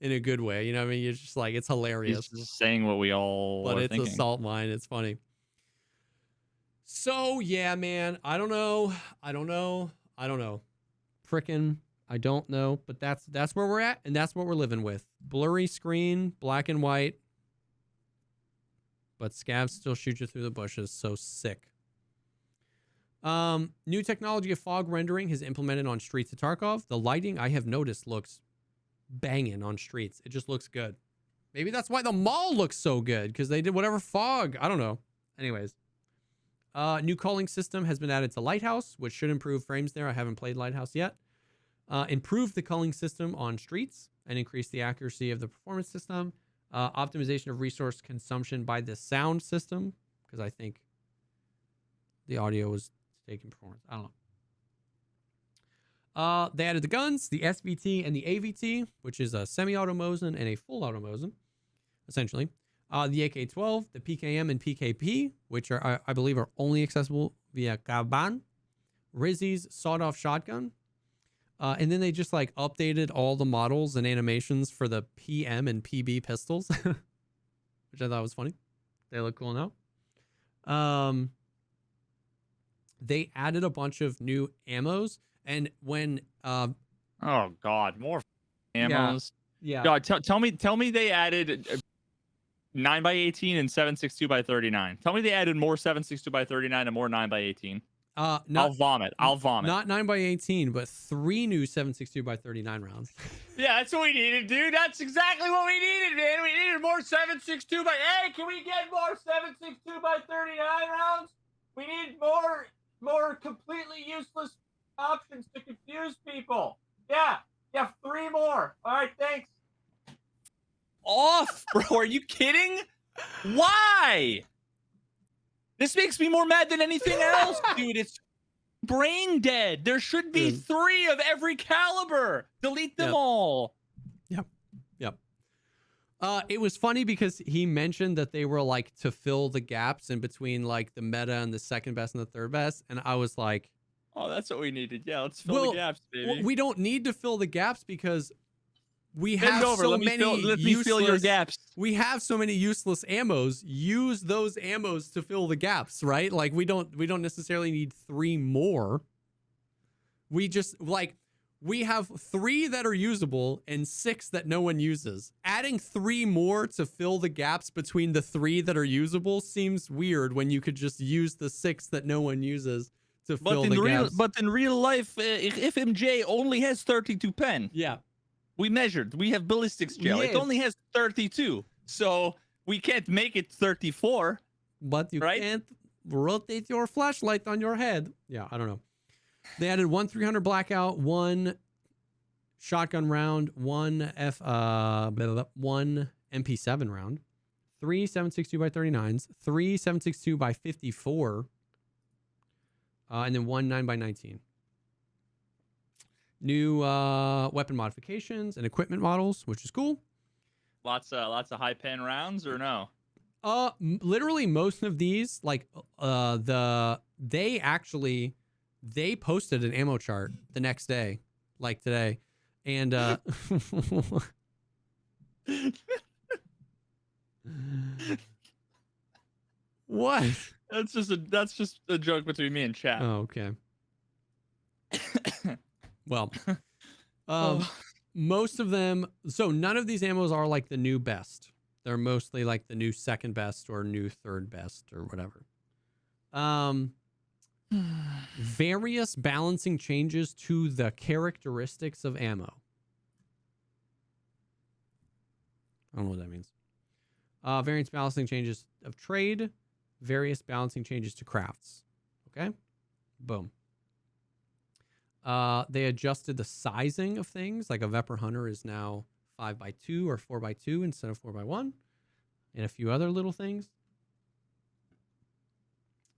[SPEAKER 2] in a good way. You know what I mean? You're just like, it's hilarious.
[SPEAKER 1] He's just saying what we all.
[SPEAKER 2] But it's
[SPEAKER 1] thinking.
[SPEAKER 2] Assault mine. It's funny. So yeah, man. I don't know. Frickin'. I don't know, but that's where we're at, and that's what we're living with. Blurry screen, black and white, but scavs still shoot you through the bushes. So sick. New technology of fog rendering is implemented on Streets of Tarkov. The lighting, I have noticed, looks banging on Streets. It just looks good. Maybe that's why the mall looks so good, because they did whatever fog. I don't know. Anyways. New calling system has been added to Lighthouse, which should improve frames there. I haven't played Lighthouse yet. Improve the culling system on Streets and increase the accuracy of the performance system. Optimization of resource consumption by the sound system, because I think the audio was taking performance. I don't know. They added the guns, the SVT and the AVT, which is a semi-auto Mosin and a full auto Mosin, essentially. The AK-12, the PKM and PKP, which are I believe are only accessible via Kaban. Rizzy's sawed-off shotgun. And then they just like updated all the models and animations for the PM and PB pistols, which I thought was funny. They look cool now. They added a bunch of new ammos, And when
[SPEAKER 1] oh God, more ammos.
[SPEAKER 2] Yeah.
[SPEAKER 1] God, tell me they added 9x18 and 7.62x39. Tell me they added more 7.62x39 and more 9x18. I'll vomit.
[SPEAKER 2] Not 9x18, but 3 new 7.62x39 rounds.
[SPEAKER 1] Yeah, that's what we needed, dude. That's exactly what we needed, man. We needed more 7.62 by. Hey, can we get more 7.62x39 rounds? We need more completely useless options to confuse people. Yeah, 3 more. All right, thanks. Off, bro. Are you kidding? Why? This makes me more mad than anything else, dude. It's brain dead. There should be 3 of every caliber. Delete them all.
[SPEAKER 2] Yep. It was funny because he mentioned that they were like to fill the gaps in between like the meta and the second best and the third best, and I was like,
[SPEAKER 1] oh, that's what we needed. Yeah, let's fill the gaps, baby.
[SPEAKER 2] Well, we don't need to fill the gaps because we have
[SPEAKER 1] let me fill your gaps.
[SPEAKER 2] We have so many useless ammos. Use those ammos to fill the gaps, right? Like we don't necessarily need 3 more. We just we have 3 that are usable and 6 that no one uses. Adding 3 more to fill the gaps between the 3 that are usable seems weird when you could just use the 6 that no one uses to fill the gaps.
[SPEAKER 1] But in real life, FMJ only has 32 pen.
[SPEAKER 2] Yeah.
[SPEAKER 1] We measured. We have ballistics gel. Yes. It only has 32. So we can't make it 34.
[SPEAKER 2] But you can't rotate your flashlight on your head. Yeah, I don't know. They added 1 300 blackout, 1 shotgun round, 1 MP7 round, 3 7.62x39s, 3 7.62x54, and then 1 9x19. New weapon modifications and equipment models, which is cool.
[SPEAKER 1] Lots of high pen rounds, or no?
[SPEAKER 2] Literally most of these, like they posted an ammo chart the next day, like today, and what?
[SPEAKER 1] That's just a joke between me and chat.
[SPEAKER 2] Oh, okay. Well, most of them. So none of these ammos are like the new best. They're mostly like the new second best or new third best or whatever. Various balancing changes to the characteristics of ammo. I don't know what that means. Various balancing changes of trade. Various balancing changes to crafts. Okay. Boom. They adjusted the sizing of things. Like a Vepr Hunter is now 5x2 or 4x2 instead of 4x1. And a few other little things.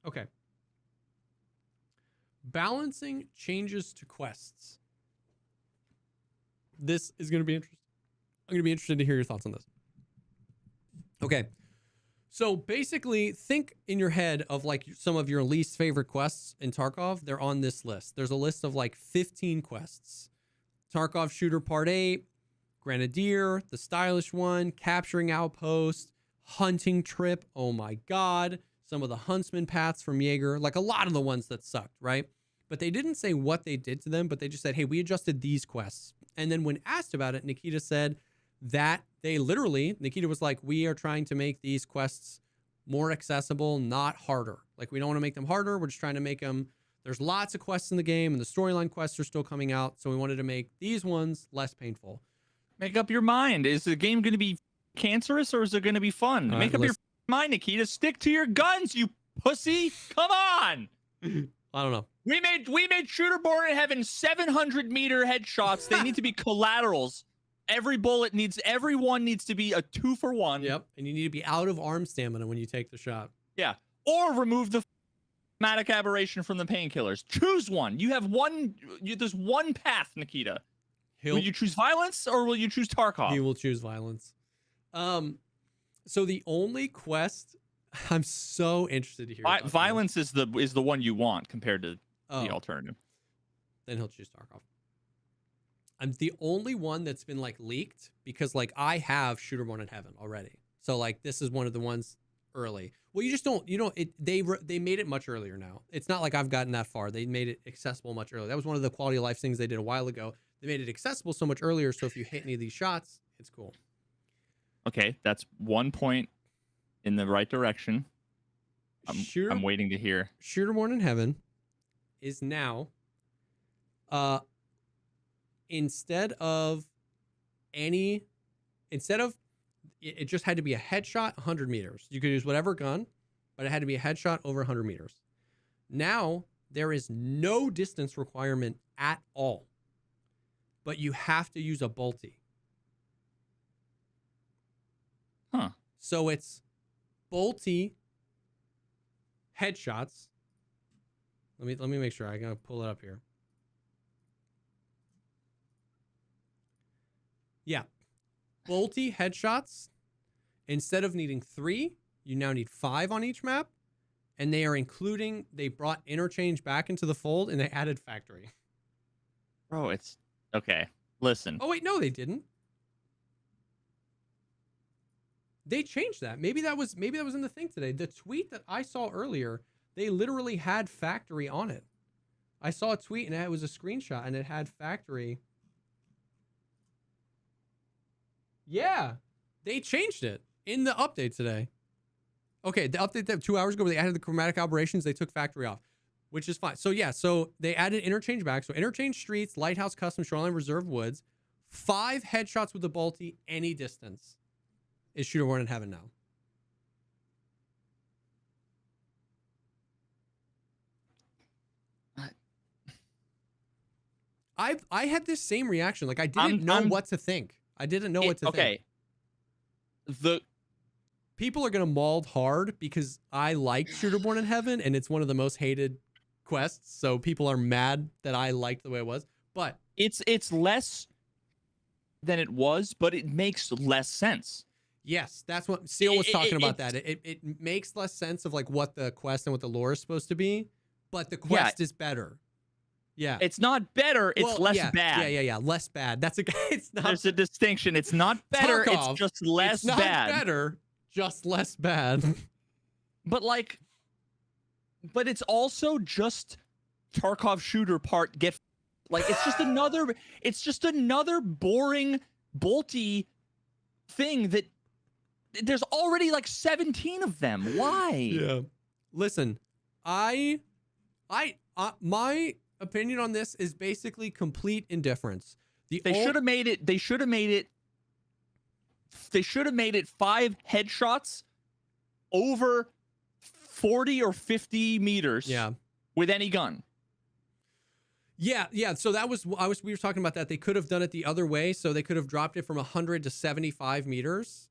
[SPEAKER 2] Okay. Balancing changes to quests. This is going to be interesting. I'm going to be interested to hear your thoughts on this. Okay. So basically, think in your head of like some of your least favorite quests in Tarkov. They're on this list. There's a list of like 15 quests. Tarkov Shooter Part 8, Grenadier, the stylish one, Capturing Outpost, Hunting Trip. Oh my God. Some of the Huntsman paths from Jaeger, like a lot of the ones that sucked, right? But they didn't say what they did to them, but they just said, hey, we adjusted these quests. And then when asked about it, Nikita said that Nikita was like, we are trying to make these quests more accessible, not harder. Like, we don't want to make them harder. We're just trying to make them, there's lots of quests in the game and the storyline quests are still coming out. So we wanted to make these ones less painful.
[SPEAKER 1] Make up your mind. Is the game going to be cancerous or is it going to be fun? Make up your mind, Nikita. Stick to your guns, you pussy. Come on.
[SPEAKER 2] I don't know.
[SPEAKER 1] We made Shooter Born in Heaven 700-meter headshots. They need to be collaterals. Everyone needs to be a 2-for-1.
[SPEAKER 2] Yep. And you need to be out of arm stamina when you take the shot.
[SPEAKER 1] Yeah. Or remove the matic aberration from the painkillers. Choose one. You have one. There's one path, Nikita. Will you choose violence or will you choose Tarkov?
[SPEAKER 2] He will choose violence. So the only quest I'm so interested to hear.
[SPEAKER 1] Violence is the one you want compared to the alternative.
[SPEAKER 2] Then he'll choose Tarkov. I'm the only one that's been like leaked because like I have Shooter Born in Heaven already. So like this is one of the ones early. Well, you just don't, they made it much earlier now. It's not like I've gotten that far. They made it accessible much earlier. That was one of the quality of life things they did a while ago. They made it accessible so much earlier. So if you hit any of these shots, it's cool.
[SPEAKER 1] Okay, that's 1 point in the right direction. I'm waiting to hear.
[SPEAKER 2] Shooterborn in Heaven is now, instead of it just had to be a headshot 100 meters. You could use whatever gun, but it had to be a headshot over 100 meters. Now there is no distance requirement at all, but you have to use a bolty.
[SPEAKER 1] Huh.
[SPEAKER 2] So it's bolty headshots. Let me make sure. I gotta pull it up here. Yeah. Bolty headshots. Instead of needing 3, you now need 5 on each map. And they brought interchange back into the fold and they added factory.
[SPEAKER 1] Bro, it's okay. Listen.
[SPEAKER 2] Oh, wait, no, they didn't. They changed that. Maybe that was in the thing today. The tweet that I saw earlier, they literally had factory on it. I saw a tweet and it was a screenshot and it had factory. Yeah, they changed it in the update today. Okay, the update that 2 hours ago where they added the chromatic aberrations, they took factory off, which is fine. So yeah, so they added interchange back. So interchange streets, lighthouse, custom, shoreline, reserve, woods, 5 headshots with the bolty, any distance. Is Shooterborn in Heaven now. I had this same reaction. Like I didn't know what to think. I didn't know what to think.
[SPEAKER 1] Okay. The
[SPEAKER 2] people are gonna mauled hard because I like Shooterborn in Heaven and it's one of the most hated quests. So people are mad that I liked the way it was. But
[SPEAKER 1] it's less than it was, but it makes less sense.
[SPEAKER 2] Yes, that's what Seal was talking about. That it makes less sense of like what the quest and what the lore is supposed to be, but the quest is better. Yeah,
[SPEAKER 1] it's not better. It's less bad.
[SPEAKER 2] Yeah. Less bad. That's it's not.
[SPEAKER 1] There's a distinction. It's not better.
[SPEAKER 2] Tarkov,
[SPEAKER 1] it's just less bad.
[SPEAKER 2] Not better, just less bad.
[SPEAKER 1] But it's also just Tarkov shooter part it's just another boring bolty thing that. There's already like 17 of them. Why?
[SPEAKER 2] Yeah. Listen, my opinion on this is basically complete indifference.
[SPEAKER 1] They should have made it 5 headshots over 40 or 50 meters.
[SPEAKER 2] Yeah.
[SPEAKER 1] With any gun.
[SPEAKER 2] Yeah. So we were talking about that. They could have done it the other way. So they could have dropped it from 100 to 75 meters.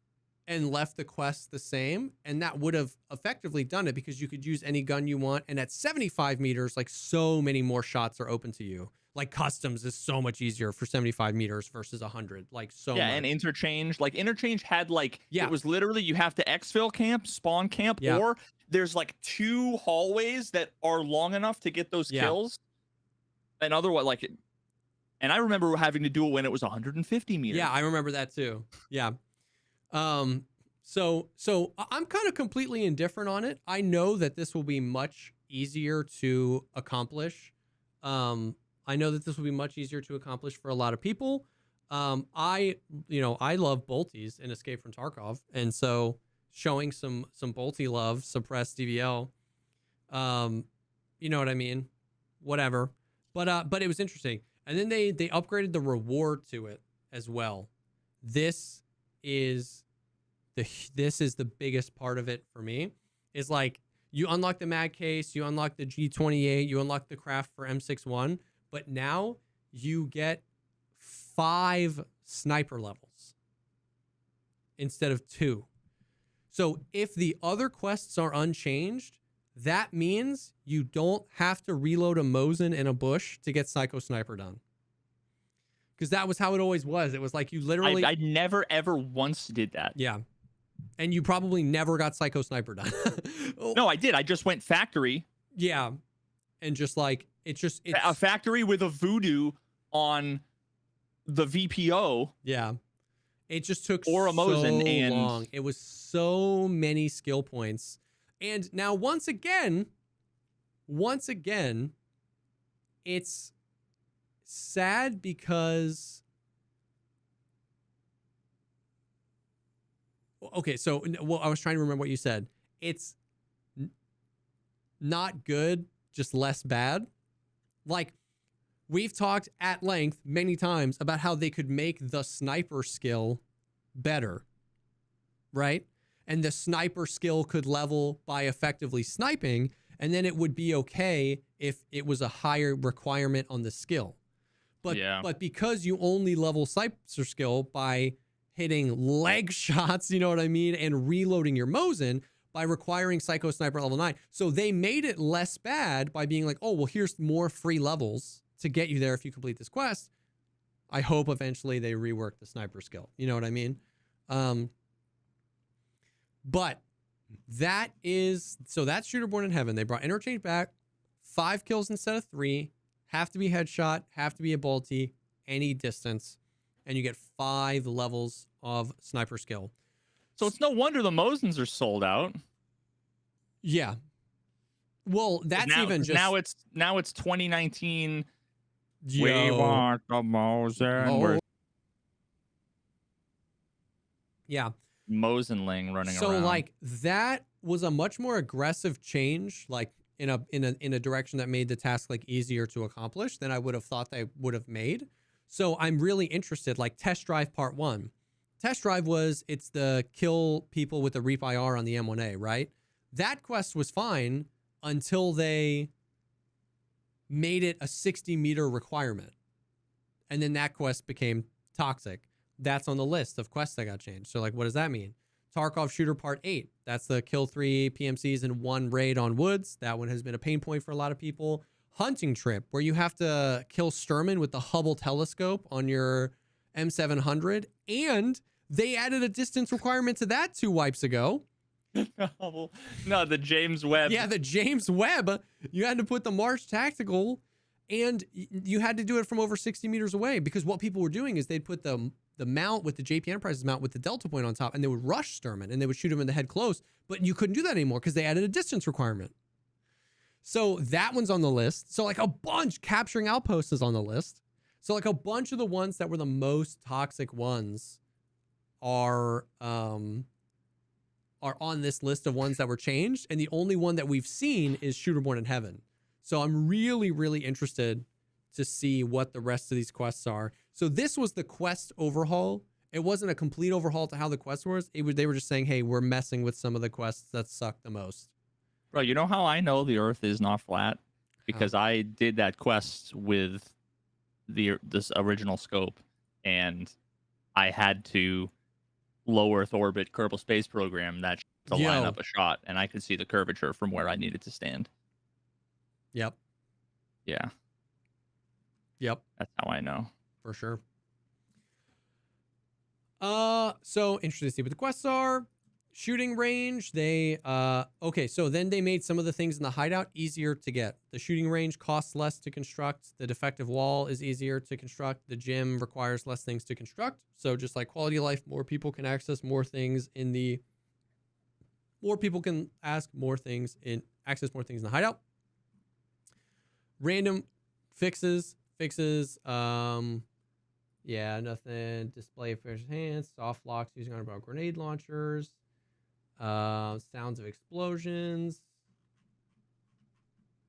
[SPEAKER 2] And left the quest the same, and that would have effectively done it because you could use any gun you want, and at 75 meters, like so many more shots are open to you. Like customs is so much easier for 75 meters versus 100, like so much.
[SPEAKER 1] And interchange had it was literally you have to exfil camp, spawn camp, or there's like 2 hallways that are long enough to get those kills. And otherwise, and I remember having to do it when it was 150 meters.
[SPEAKER 2] Yeah, I remember that too. Yeah. So I'm kind of completely indifferent on it. I know that this will be much easier to accomplish. I know that this will be much easier to accomplish for a lot of people. I love bolties in Escape from Tarkov. And so showing some bolty love, suppressed DVL, you know what I mean? Whatever. But it was interesting. And then they upgraded the reward to it as well. This is the biggest part of it for me. Is like you unlock the mag case, you unlock the G28, you unlock the craft for M61, but now you get 5 sniper levels instead of 2. So if the other quests are unchanged, that means you don't have to reload a Mosin in a bush to get Psycho Sniper done. Because that was how it always was. It was like you literally...
[SPEAKER 1] I never, ever once did that.
[SPEAKER 2] Yeah. And you probably never got Psycho Sniper done.
[SPEAKER 1] No, I did. I just went factory.
[SPEAKER 2] Yeah. And just like, it's
[SPEAKER 1] a factory with a voodoo on the VPO.
[SPEAKER 2] Yeah. It just took
[SPEAKER 1] or a Mosin
[SPEAKER 2] so
[SPEAKER 1] and
[SPEAKER 2] long. It was so many skill points. And now once again, it's sad because okay, so well, I was trying to remember what you said. It's not good, just less bad. Like, we've talked at length many times about how they could make the sniper skill better, right? And the sniper skill could level by effectively sniping, and then it would be okay if it was a higher requirement on the skill. But because you only level sniper skill by hitting leg shots, you know what I mean, and reloading your Mosin, by requiring Psycho Sniper level 9. So they made it less bad by being like, oh, well, here's more free levels to get you there if you complete this quest. I hope eventually they rework the sniper skill. You know what I mean? But that is, so that's Shooter Born in Heaven. They brought interchange back, 5 kills instead of 3, have to be headshot, have to be a bolty, any distance, and you get 5 levels of sniper skill.
[SPEAKER 1] So it's no wonder the Mosins are sold out.
[SPEAKER 2] Yeah. Well, that's even just
[SPEAKER 1] now it's 2019.
[SPEAKER 2] Yo.
[SPEAKER 1] We want the Mosin.
[SPEAKER 2] Yeah.
[SPEAKER 1] Mosinling running around.
[SPEAKER 2] So like that was a much more aggressive change, like in a direction that made the task like easier to accomplish than I would have thought they would have made. So I'm really interested. Like Test Drive Part 1. Test Drive it's the kill people with the Reap IR on the M1A, right? That quest was fine until they made it a 60-meter requirement. And then that quest became toxic. That's on the list of quests that got changed. So like, what does that mean? Tarkov Shooter Part 8. That's the kill 3 PMCs in 1 raid on woods. That one has been a pain point for a lot of people. Hunting Trip, where you have to kill Sturman with the Hubble telescope on your M700, and they added a distance requirement to that 2 wipes ago.
[SPEAKER 1] No, the James Webb.
[SPEAKER 2] Yeah, the James Webb. You had to put the March Tactical, and you had to do it from over 60 meters away, because what people were doing is they'd put the mount with the JP Enterprises mount with the Delta Point on top, and they would rush Sturman, and they would shoot him in the head close, but you couldn't do that anymore because they added a distance requirement. So that one's on the list. So like a bunch, capturing outposts is on the list. So like a bunch of the ones that were the most toxic ones are on this list of ones that were changed. And the only one that we've seen is Shooter Born in Heaven. So I'm really, really interested to see what the rest of these quests are. So this was the quest overhaul. It wasn't a complete overhaul to how the quest was. They were just saying, hey, we're messing with some of the quests that suck the most.
[SPEAKER 1] Bro, you know how I know the Earth is not flat? Because I did that quest with this original scope, and I had to low Earth orbit Kerbal Space Program that to line up a shot, and I could see the curvature from where I needed to stand.
[SPEAKER 2] Yep.
[SPEAKER 1] Yeah.
[SPEAKER 2] Yep.
[SPEAKER 1] That's how I know.
[SPEAKER 2] For sure. So interesting to see what the quests are. Shooting range, they okay, so then they made some of the things in the hideout easier to get. The shooting range costs less to construct. The defective wall is easier to construct. The gym requires less things to construct. So just like quality of life, more people can access more things in the access more things in the hideout. Random fixes, yeah, nothing. Display of fish hands, soft locks using underbarrel grenade launchers. Sounds of explosions.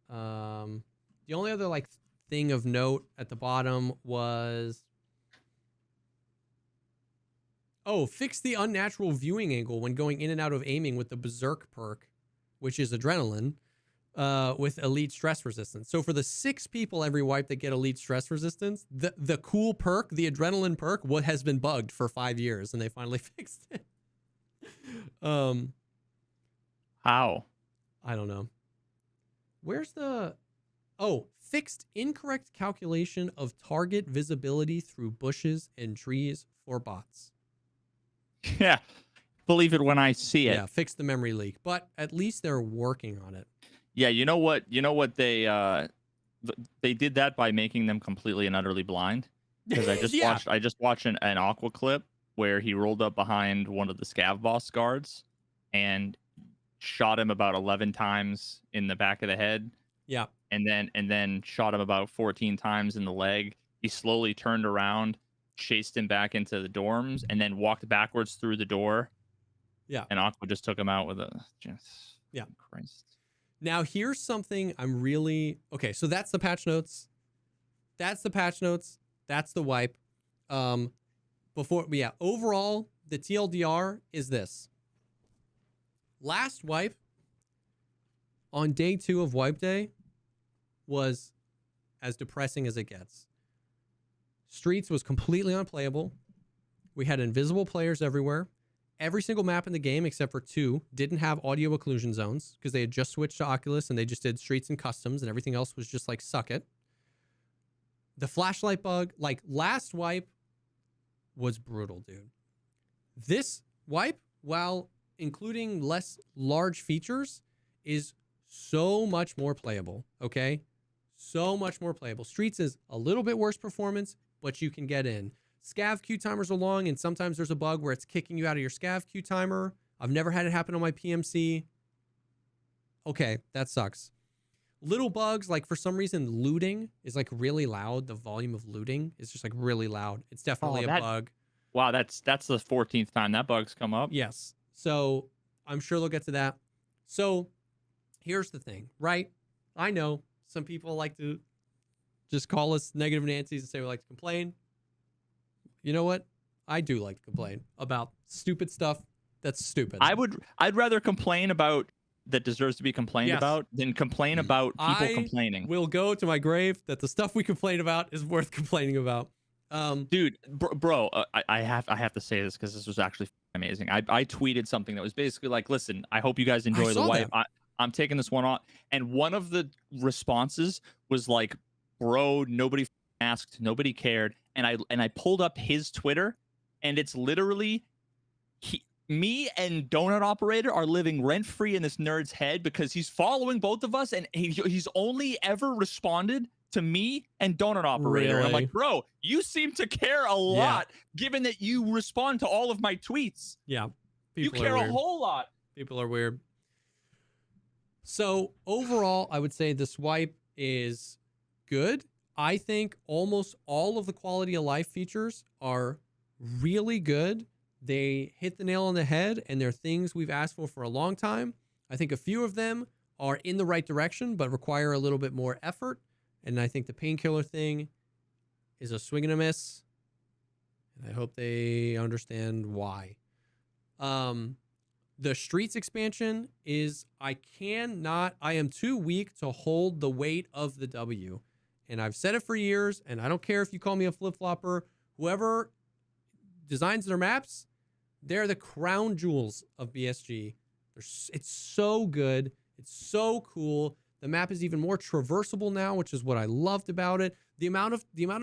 [SPEAKER 2] The only other like thing of note at the bottom was, fix the unnatural viewing angle when going in and out of aiming with the Berserk perk, which is adrenaline, with elite stress resistance. So for the 6 people every wipe that get elite stress resistance, the cool perk, the adrenaline perk, has been bugged for 5 years, and they finally fixed it.
[SPEAKER 1] How?
[SPEAKER 2] I don't know. Where's the fixed incorrect calculation of target visibility through bushes and trees for bots.
[SPEAKER 1] Yeah, believe it when I see it.
[SPEAKER 2] Yeah, fix the memory leak, but at least they're working on it.
[SPEAKER 1] Yeah, you know what they did that by making them completely and utterly blind. Because I just watched an Aqua clip where he rolled up behind one of the scav boss guards and shot him about 11 times in the back of the head.
[SPEAKER 2] Yeah.
[SPEAKER 1] And then shot him about 14 times in the leg. He slowly turned around, chased him back into the dorms, and then walked backwards through the door.
[SPEAKER 2] Yeah.
[SPEAKER 1] And Aqua just took him out with a
[SPEAKER 2] yeah.
[SPEAKER 1] Christ.
[SPEAKER 2] Now here's something I'm really okay. So that's the patch notes. That's the patch notes. That's the wipe. Overall, the TLDR is this. Last wipe on day 2 of wipe day was as depressing as it gets. Streets was completely unplayable. We had invisible players everywhere. Every single map in the game, except for 2, didn't have audio occlusion zones because they had just switched to Oculus and they just did streets and customs, and everything else was just like, suck it. The flashlight bug, like last wipe, was brutal, dude. This wipe, while including less large features, is so much more playable, okay? So much more playable. Streets is a little bit worse performance, but you can get in. Scav queue timers are long, and sometimes there's a bug where it's kicking you out of your scav queue timer. I've never had it happen on my PMC. Okay, that sucks. Little bugs, like for some reason, looting is like really loud. The volume of looting is just like really loud. It's definitely a bug.
[SPEAKER 1] Wow, that's the 14th time that bug's come up.
[SPEAKER 2] Yes. So I'm sure they'll get to that. So here's the thing, right? I know some people like to just call us negative Nancy's and say we like to complain. You know what? I do like to complain about stupid stuff that's stupid.
[SPEAKER 1] I'd rather complain about that deserves to be complained about than complain about people complaining.
[SPEAKER 2] Will go to my grave that the stuff we complain about is worth complaining about.
[SPEAKER 1] Dude, bro, I have to say this because this was actually amazing. I tweeted something that was basically like, listen, I hope you guys enjoy the wipe. I'm taking this one off. And one of the responses was like, bro, nobody asked, nobody cared. And I pulled up his Twitter, and it's literally me and Donut Operator are living rent-free in this nerd's head because he's following both of us, and he's only ever responded to me and Donut Operator.
[SPEAKER 2] Really?
[SPEAKER 1] And I'm like, bro, you seem to care a lot, given that you respond to all of my tweets.
[SPEAKER 2] Yeah.
[SPEAKER 1] You care a whole lot.
[SPEAKER 2] People are weird. So overall, I would say this wipe is good. I think almost all of the quality of life features are really good. They hit the nail on the head, and they're things we've asked for a long time. I think a few of them are in the right direction, but require a little bit more effort. And I think the painkiller thing is a swing and a miss. And I hope they understand why. The Streets expansion is, I am too weak to hold the weight of the W. And I've said it for years, and I don't care if you call me a flip-flopper. Whoever designs their maps, they're the crown jewels of BSG. It's so good. It's so cool. The map is even more traversable now, which is what I loved about it. The amount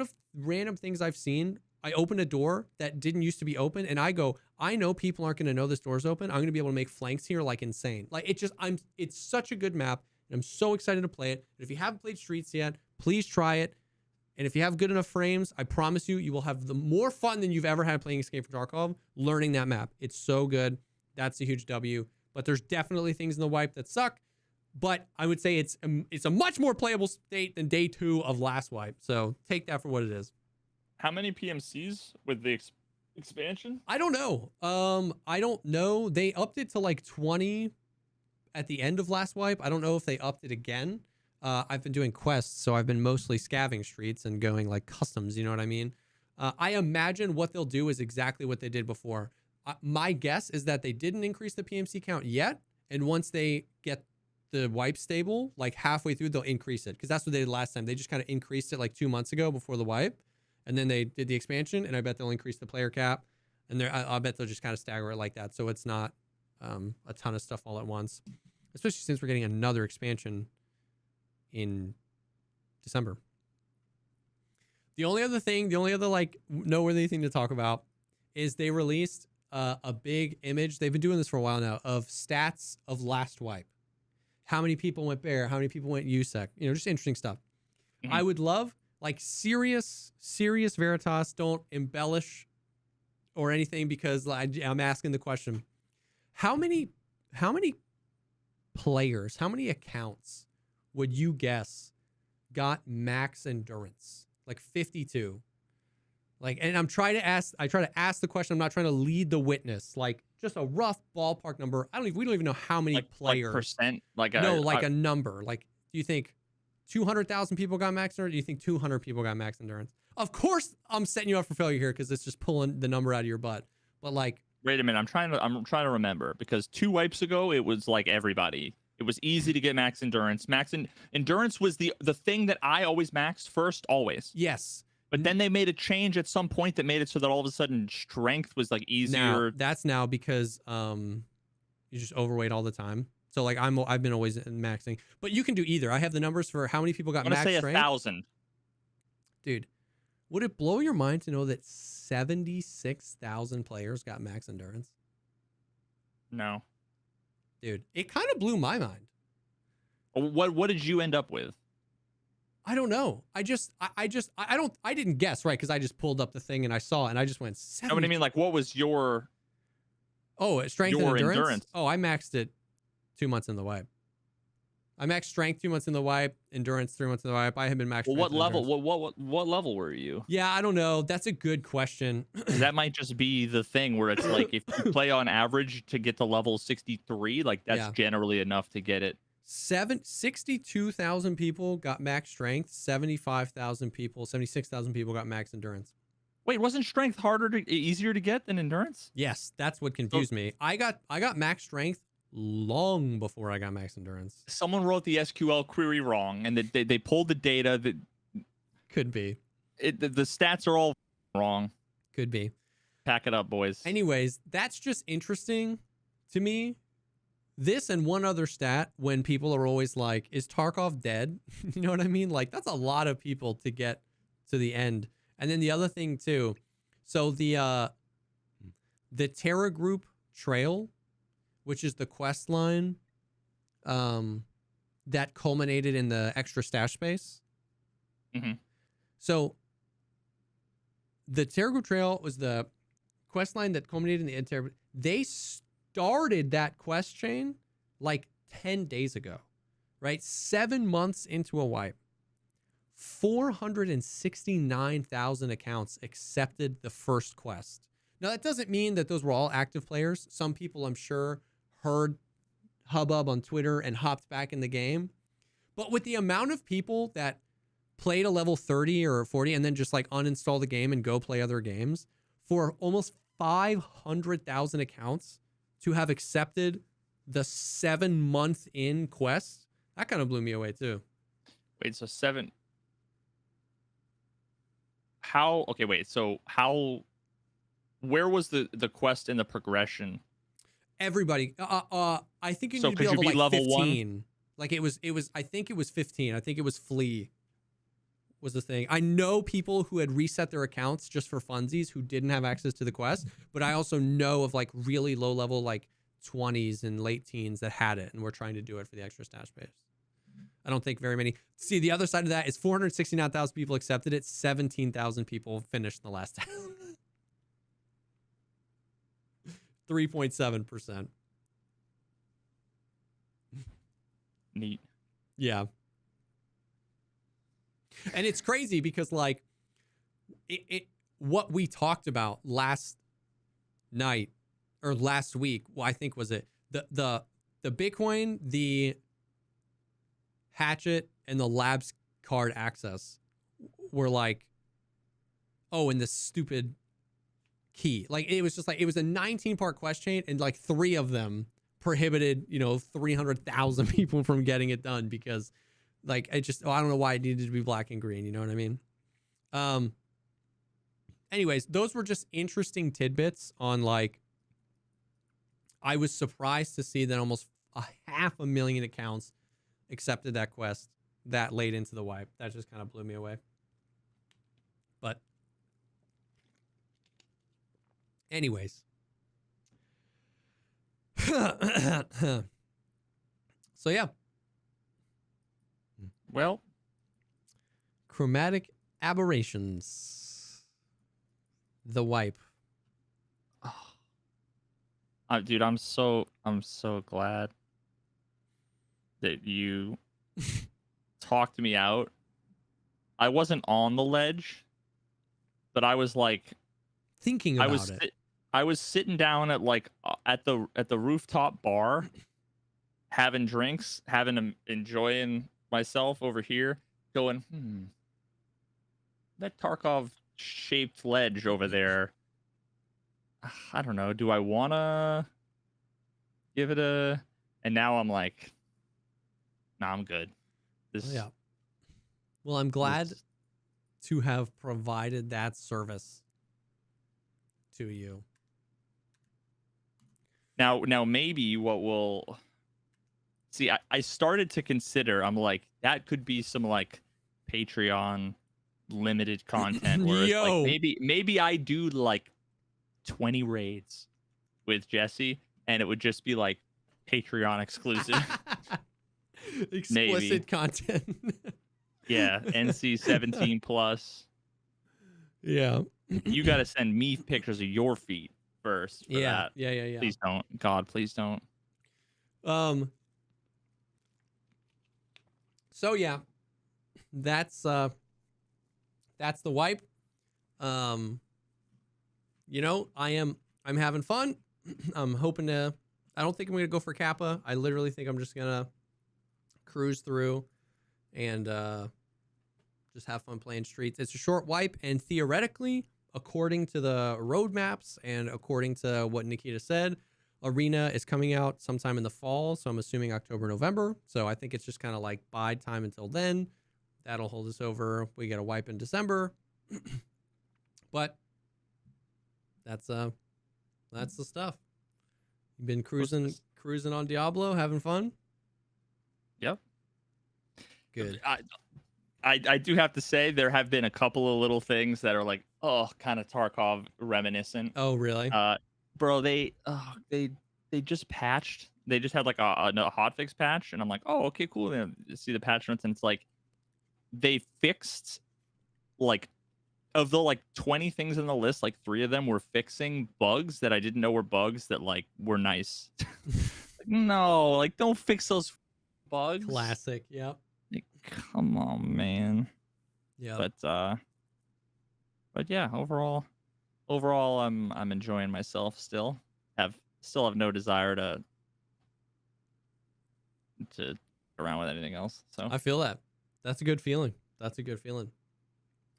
[SPEAKER 2] of random things I've seen. I open a door that didn't used to be open, and I go, I know people aren't going to know this door's open. I'm going to be able to make flanks here like insane. Like it's such a good map, and I'm so excited to play it. And if you haven't played Streets yet, please try it. And if you have good enough frames, I promise you will have the more fun than you've ever had playing Escape from Tarkov learning that map. It's so good. That's a huge W. But there's definitely things in the wipe that suck. But I would say it's a much more playable state than day 2 of last wipe. So take that for what it is.
[SPEAKER 1] How many PMCs with the expansion?
[SPEAKER 2] I don't know. I don't know. They upped it to like 20 at the end of last wipe. I don't know if they upped it again. I've been doing quests, so I've been mostly scavving streets and going like customs, you know what I mean? I imagine what they'll do is exactly what they did before. My guess is that they didn't increase the PMC count yet, and once they get the wipe stable, like halfway through, they'll increase it, because that's what they did last time. They just kind of increased it like 2 months ago before the wipe, and then they did the expansion, and I bet they'll increase the player cap, and I bet they'll just kind of stagger it like that, so it's not a ton of stuff all at once, especially since we're getting another expansion in December. The only other like noteworthy thing to talk about is they released a big image. They've been doing this for a while now of stats of last wipe. How many people went bear? How many people went USEC? You know, just interesting stuff. Mm-hmm. I would love like serious Veritas. Don't embellish or anything because I'm asking the question. How many players, how many accounts would you guess got max endurance? Like 52. Like, and I try to ask the question. I'm not trying to lead the witness. Like, just a rough ballpark number. We don't even know how many players.
[SPEAKER 1] Like percent? Like
[SPEAKER 2] a number. Like, do you think 200,000 people got max endurance? Or do you think 200 people got max endurance? Of course, I'm setting you up for failure here because it's just pulling the number out of your butt. But like,
[SPEAKER 1] wait a minute, I'm trying to remember because 2 wipes ago it was like everybody. It was easy to get max endurance. Endurance was the thing that I always maxed first, always.
[SPEAKER 2] Yes.
[SPEAKER 1] But then they made a change at some point that made it so that all of a sudden strength was like easier.
[SPEAKER 2] That's now because you're just overweight all the time. So like I've been always maxing, but you can do either. I have the numbers for how many people got max strength.
[SPEAKER 1] I'm gonna say 1,000.
[SPEAKER 2] Dude, would it blow your mind to know that 76,000 players got max endurance?
[SPEAKER 1] No.
[SPEAKER 2] Dude, it kind of blew my mind.
[SPEAKER 1] What did you end up with?
[SPEAKER 2] I don't know. I didn't guess, right? Because I just pulled up the thing and I saw it and I just went 70.
[SPEAKER 1] No, what I mean, like, what was your
[SPEAKER 2] strength and endurance? Oh, I maxed it 2 months in the wipe. I maxed strength 2 months in the wipe, endurance 3 months in the wipe. I have been maxed.
[SPEAKER 1] Well, what level? What level were you?
[SPEAKER 2] Yeah, I don't know. That's a good question.
[SPEAKER 1] That might just be the thing where it's like if you play on average to get to level 63, like that's generally enough to get it.
[SPEAKER 2] 62,000 people got max strength. 76,000 people got max endurance.
[SPEAKER 1] Wait, wasn't strength easier to get than endurance?
[SPEAKER 2] Yes, that's what confused me. I got max strength long before I got max endurance.
[SPEAKER 1] Someone wrote the SQL query wrong, and they pulled the data that
[SPEAKER 2] could be.
[SPEAKER 1] The stats are all wrong.
[SPEAKER 2] Could be.
[SPEAKER 1] Pack it up, boys.
[SPEAKER 2] Anyways, that's just interesting to me. This and one other stat when people are always like, is Tarkov dead? You know what I mean? Like, that's a lot of people to get to the end. And then the other thing too, so the Terra Group Trail, which is the quest line that culminated in the extra stash space.
[SPEAKER 1] Mm-hmm.
[SPEAKER 2] So the Terra Group Trail was the quest line that culminated in the Terra. They started that quest chain like 10 days ago, right? 7 months into a wipe. 469,000 accounts accepted the first quest. Now, that doesn't mean that those were all active players. Some people, I'm sure, heard hubbub on Twitter and hopped back in the game. But with the amount of people that played a level 30 or 40 and then just like uninstall the game and go play other games, for almost 500,000 accounts to have accepted the 7 month in quest, that kind of blew me away too.
[SPEAKER 1] Wait, so 7... How? Okay, wait. So how? Where was the quest in the progression?
[SPEAKER 2] Everybody. I think you need to be level, like level 15. 1? Like it was. I think it was 15. I think it was Flea. Was the thing. I know people who had reset their accounts just for funsies who didn't have access to the quest, but I also know of like really low level like 20s and late teens that had it and were trying to do it for the extra stash base. I don't think very many. See, the other side of that is 469,000 people accepted it. 17,000 people finished in the last 3.7%.
[SPEAKER 1] Neat.
[SPEAKER 2] Yeah. And it's crazy because like what we talked about last night or last week, well, I think was it the Bitcoin, the Hatchet, and the Labs card access were like, oh, and this stupid key. Like it was just like, it was a 19-part quest chain and like 3 of them prohibited, 300,000 people from getting it done because like I don't know why it needed to be black and green. You know what I mean? Anyways, those were just interesting tidbits on like, I was surprised to see that almost 500,000 accounts accepted that quest that late into the wipe. That just kind of blew me away. But anyways. So yeah.
[SPEAKER 1] Well,
[SPEAKER 2] chromatic aberrations. The wipe.
[SPEAKER 1] Dude, I'm so glad that you talked me out. I wasn't on the ledge, but I was like
[SPEAKER 2] thinking
[SPEAKER 1] I
[SPEAKER 2] about
[SPEAKER 1] was
[SPEAKER 2] it.
[SPEAKER 1] I was sitting down at like at the rooftop bar, having drinks, enjoying myself over here, going, that Tarkov shaped ledge over there. I don't know. Do I wanna give it a? And now I'm like, nah, I'm good. This,
[SPEAKER 2] Yeah. Well, I'm glad
[SPEAKER 1] this...
[SPEAKER 2] to have provided that service to you.
[SPEAKER 1] Now maybe what will see. I started to consider. I'm like, that could be some like Patreon limited content where it's like
[SPEAKER 2] Yo.
[SPEAKER 1] maybe I do like 20 raids with Jesse, and it would just be like Patreon exclusive.
[SPEAKER 2] Explicit
[SPEAKER 1] maybe
[SPEAKER 2] content.
[SPEAKER 1] Yeah, NC 17 plus.
[SPEAKER 2] Yeah.
[SPEAKER 1] You got to send me pictures of your feet first for that.
[SPEAKER 2] Yeah.
[SPEAKER 1] Please don't. God, please don't.
[SPEAKER 2] So yeah, that's the wipe. I'm having fun. I'm hoping to. I don't think I'm gonna go for Kappa. I literally think I'm just gonna cruise through and just have fun playing streets. It's a short wipe, and theoretically, according to the roadmaps and according to what Nikita said, Arena is coming out sometime in the fall. So I'm assuming October, November. So I think it's just kind of like bide time until then. That'll hold us over. We get a wipe in December. But that's the stuff. You've been cruising on Diablo, having fun?
[SPEAKER 1] Yep.
[SPEAKER 2] Good.
[SPEAKER 1] I do have to say there have been a couple of little things that are like, oh, kind of Tarkov reminiscent.
[SPEAKER 2] Oh, really?
[SPEAKER 1] Bro, they just patched. They just had like a hotfix patch, and I'm like, oh, okay, cool. And see the patch notes, and it's like they fixed like of the like 20 things in the list, like 3 of them were fixing bugs that I didn't know were bugs that like were nice. Like, no, like don't fix those bugs.
[SPEAKER 2] Classic. Yep.
[SPEAKER 1] Like, come on, man.
[SPEAKER 2] Yeah.
[SPEAKER 1] But yeah, overall I'm enjoying myself still. Have no desire to around with anything else. So
[SPEAKER 2] I feel that. That's a good feeling.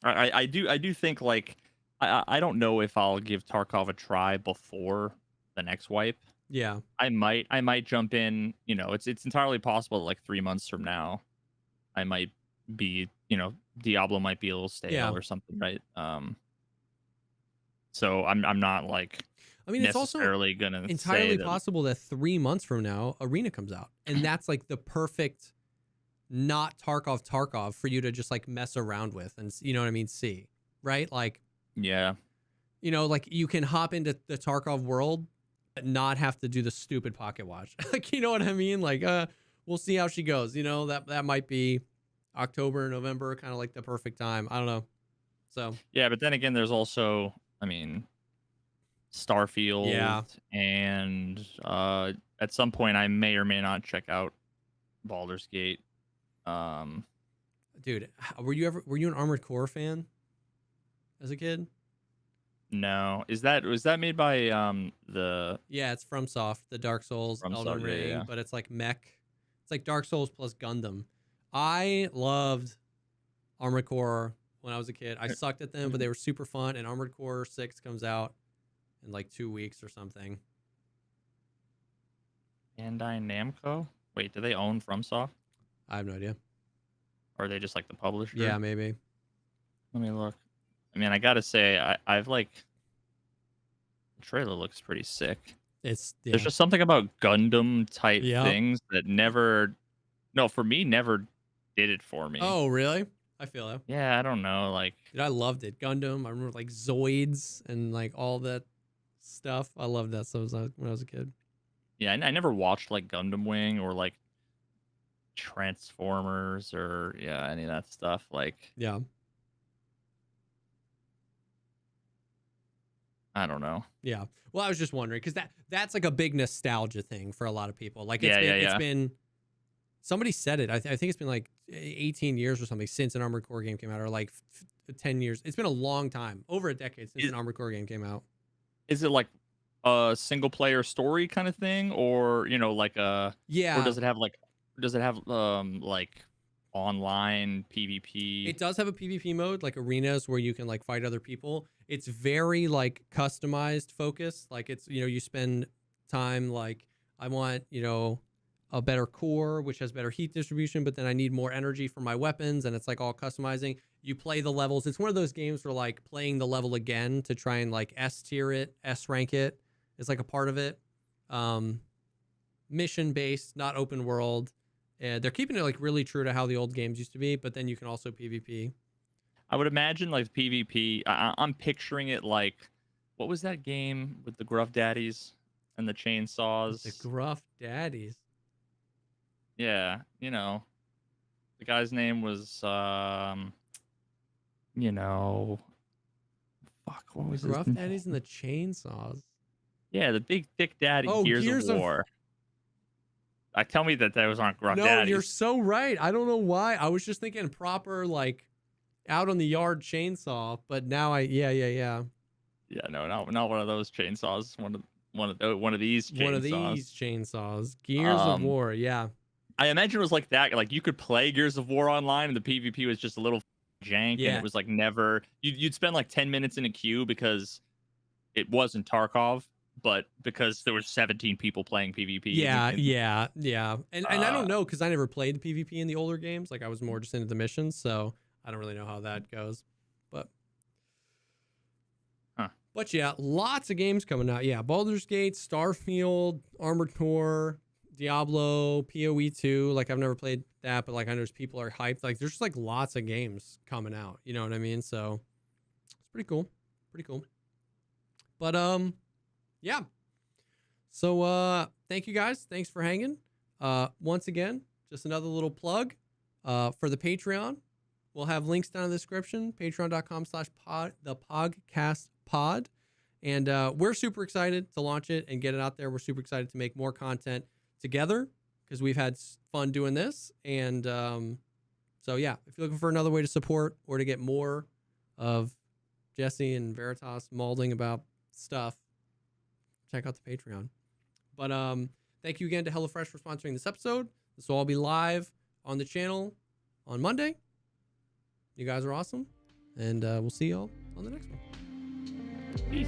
[SPEAKER 1] I do think like I don't know if I'll give Tarkov a try before the next wipe.
[SPEAKER 2] Yeah.
[SPEAKER 1] I might jump in, it's entirely possible that like 3 months from now I might be, Diablo might be a little stale or something, right? So I'm not like
[SPEAKER 2] it's also
[SPEAKER 1] gonna
[SPEAKER 2] entirely possible that 3 months from now Arena comes out, and that's like the perfect not Tarkov for you to just like mess around with and see, right? Like,
[SPEAKER 1] yeah,
[SPEAKER 2] like you can hop into the Tarkov world but not have to do the stupid pocket watch. Like, you know what I mean? Like, we'll see how she goes. That might be October, November, kind of like the perfect time. I don't know. So
[SPEAKER 1] yeah, but then again, there's also, Starfield, and at some point I may or may not check out Baldur's Gate.
[SPEAKER 2] Dude, were you an Armored Core fan as a kid?
[SPEAKER 1] No, was that made by the?
[SPEAKER 2] Yeah, it's FromSoft, the Dark Souls, Elden Ring, but it's like mech. It's like Dark Souls plus Gundam. I loved Armored Core when I was a kid. I sucked at them, but they were super fun. And Armored Core 6 comes out in like 2 weeks or something.
[SPEAKER 1] Bandai Namco? Wait, do they own FromSoft?
[SPEAKER 2] I have no idea.
[SPEAKER 1] Or are they just like the publisher?
[SPEAKER 2] Yeah, maybe.
[SPEAKER 1] Let me look. I gotta say, I've like the trailer looks pretty sick.
[SPEAKER 2] There's
[SPEAKER 1] just something about Gundam type things that never did it for me.
[SPEAKER 2] Oh, really? I feel that.
[SPEAKER 1] Yeah, I don't know. Like,
[SPEAKER 2] dude, I loved it. Gundam. I remember like Zoids and like all that stuff. I loved that stuff when I was a kid.
[SPEAKER 1] Yeah, I never watched like Gundam Wing or like Transformers or any of that stuff. Like,
[SPEAKER 2] yeah.
[SPEAKER 1] I don't know.
[SPEAKER 2] Yeah. Well, I was just wondering because that's like a big nostalgia thing for a lot of people. Like
[SPEAKER 1] it's
[SPEAKER 2] been somebody said it. I think it's been like 18 years or something since an Armored Core game came out, or like 10 years. It's been a long time, over a decade since an Armored Core game came out.
[SPEAKER 1] Is it like a single player story kind of thing, or like or does it have like online PvP?
[SPEAKER 2] It does have a PvP mode, like arenas where you can like fight other people. It's very like customized focus. Like it's, you spend time like, I want, a better core, which has better heat distribution, but then I need more energy for my weapons, and it's like all customizing. You play the levels. It's one of those games where like playing the level again to try and like S tier it, S rank it is like a part of it. Mission based, not open world. They're keeping it like really true to how the old games used to be, but then you can also PvP.
[SPEAKER 1] I would imagine like PvP. I'm picturing it like, what was that game with the Gruff Daddies and the chainsaws?
[SPEAKER 2] The Gruff Daddies.
[SPEAKER 1] Yeah, the guy's name was fuck, what was
[SPEAKER 2] the Gruff Daddies and the chainsaws?
[SPEAKER 1] Yeah, the big thick daddy. Gears of War. Tell me that was on Gruff Daddies.
[SPEAKER 2] No, you're so right. I don't know why. I was just thinking proper like out on the yard chainsaw, but now yeah.
[SPEAKER 1] Yeah, no, not one of those chainsaws. One of these chainsaws.
[SPEAKER 2] One of these chainsaws. Gears of War, yeah.
[SPEAKER 1] I imagine it was like that. Like you could play Gears of War online, and the PvP was just a little jank, and it was like never. You'd spend like 10 minutes in a queue because it wasn't Tarkov, but because there were 17 people playing PvP.
[SPEAKER 2] Yeah. And I don't know because I never played the PvP in the older games. Like I was more just into the missions, so I don't really know how that goes. But yeah, lots of games coming out. Yeah, Baldur's Gate, Starfield, Armored Core, Diablo, PoE 2. Like I've never played that, but like I know people are hyped. Like there's just like lots of games coming out. You know what I mean? So it's pretty cool. But yeah. So thank you guys. Thanks for hanging. Once again, just another little plug for the Patreon. We'll have links down in the description. Patreon.com/pod, the podcast pod. And we're super excited to launch it and get it out there. We're super excited to make more content together because we've had fun doing this. And so, yeah, if you're looking for another way to support or to get more of Jesse and Veritas mauling about stuff, check out the Patreon. But thank you again to HelloFresh for sponsoring this episode. This will all be live on the channel on Monday. You guys are awesome. And we'll see y'all on the next one.
[SPEAKER 1] Peace.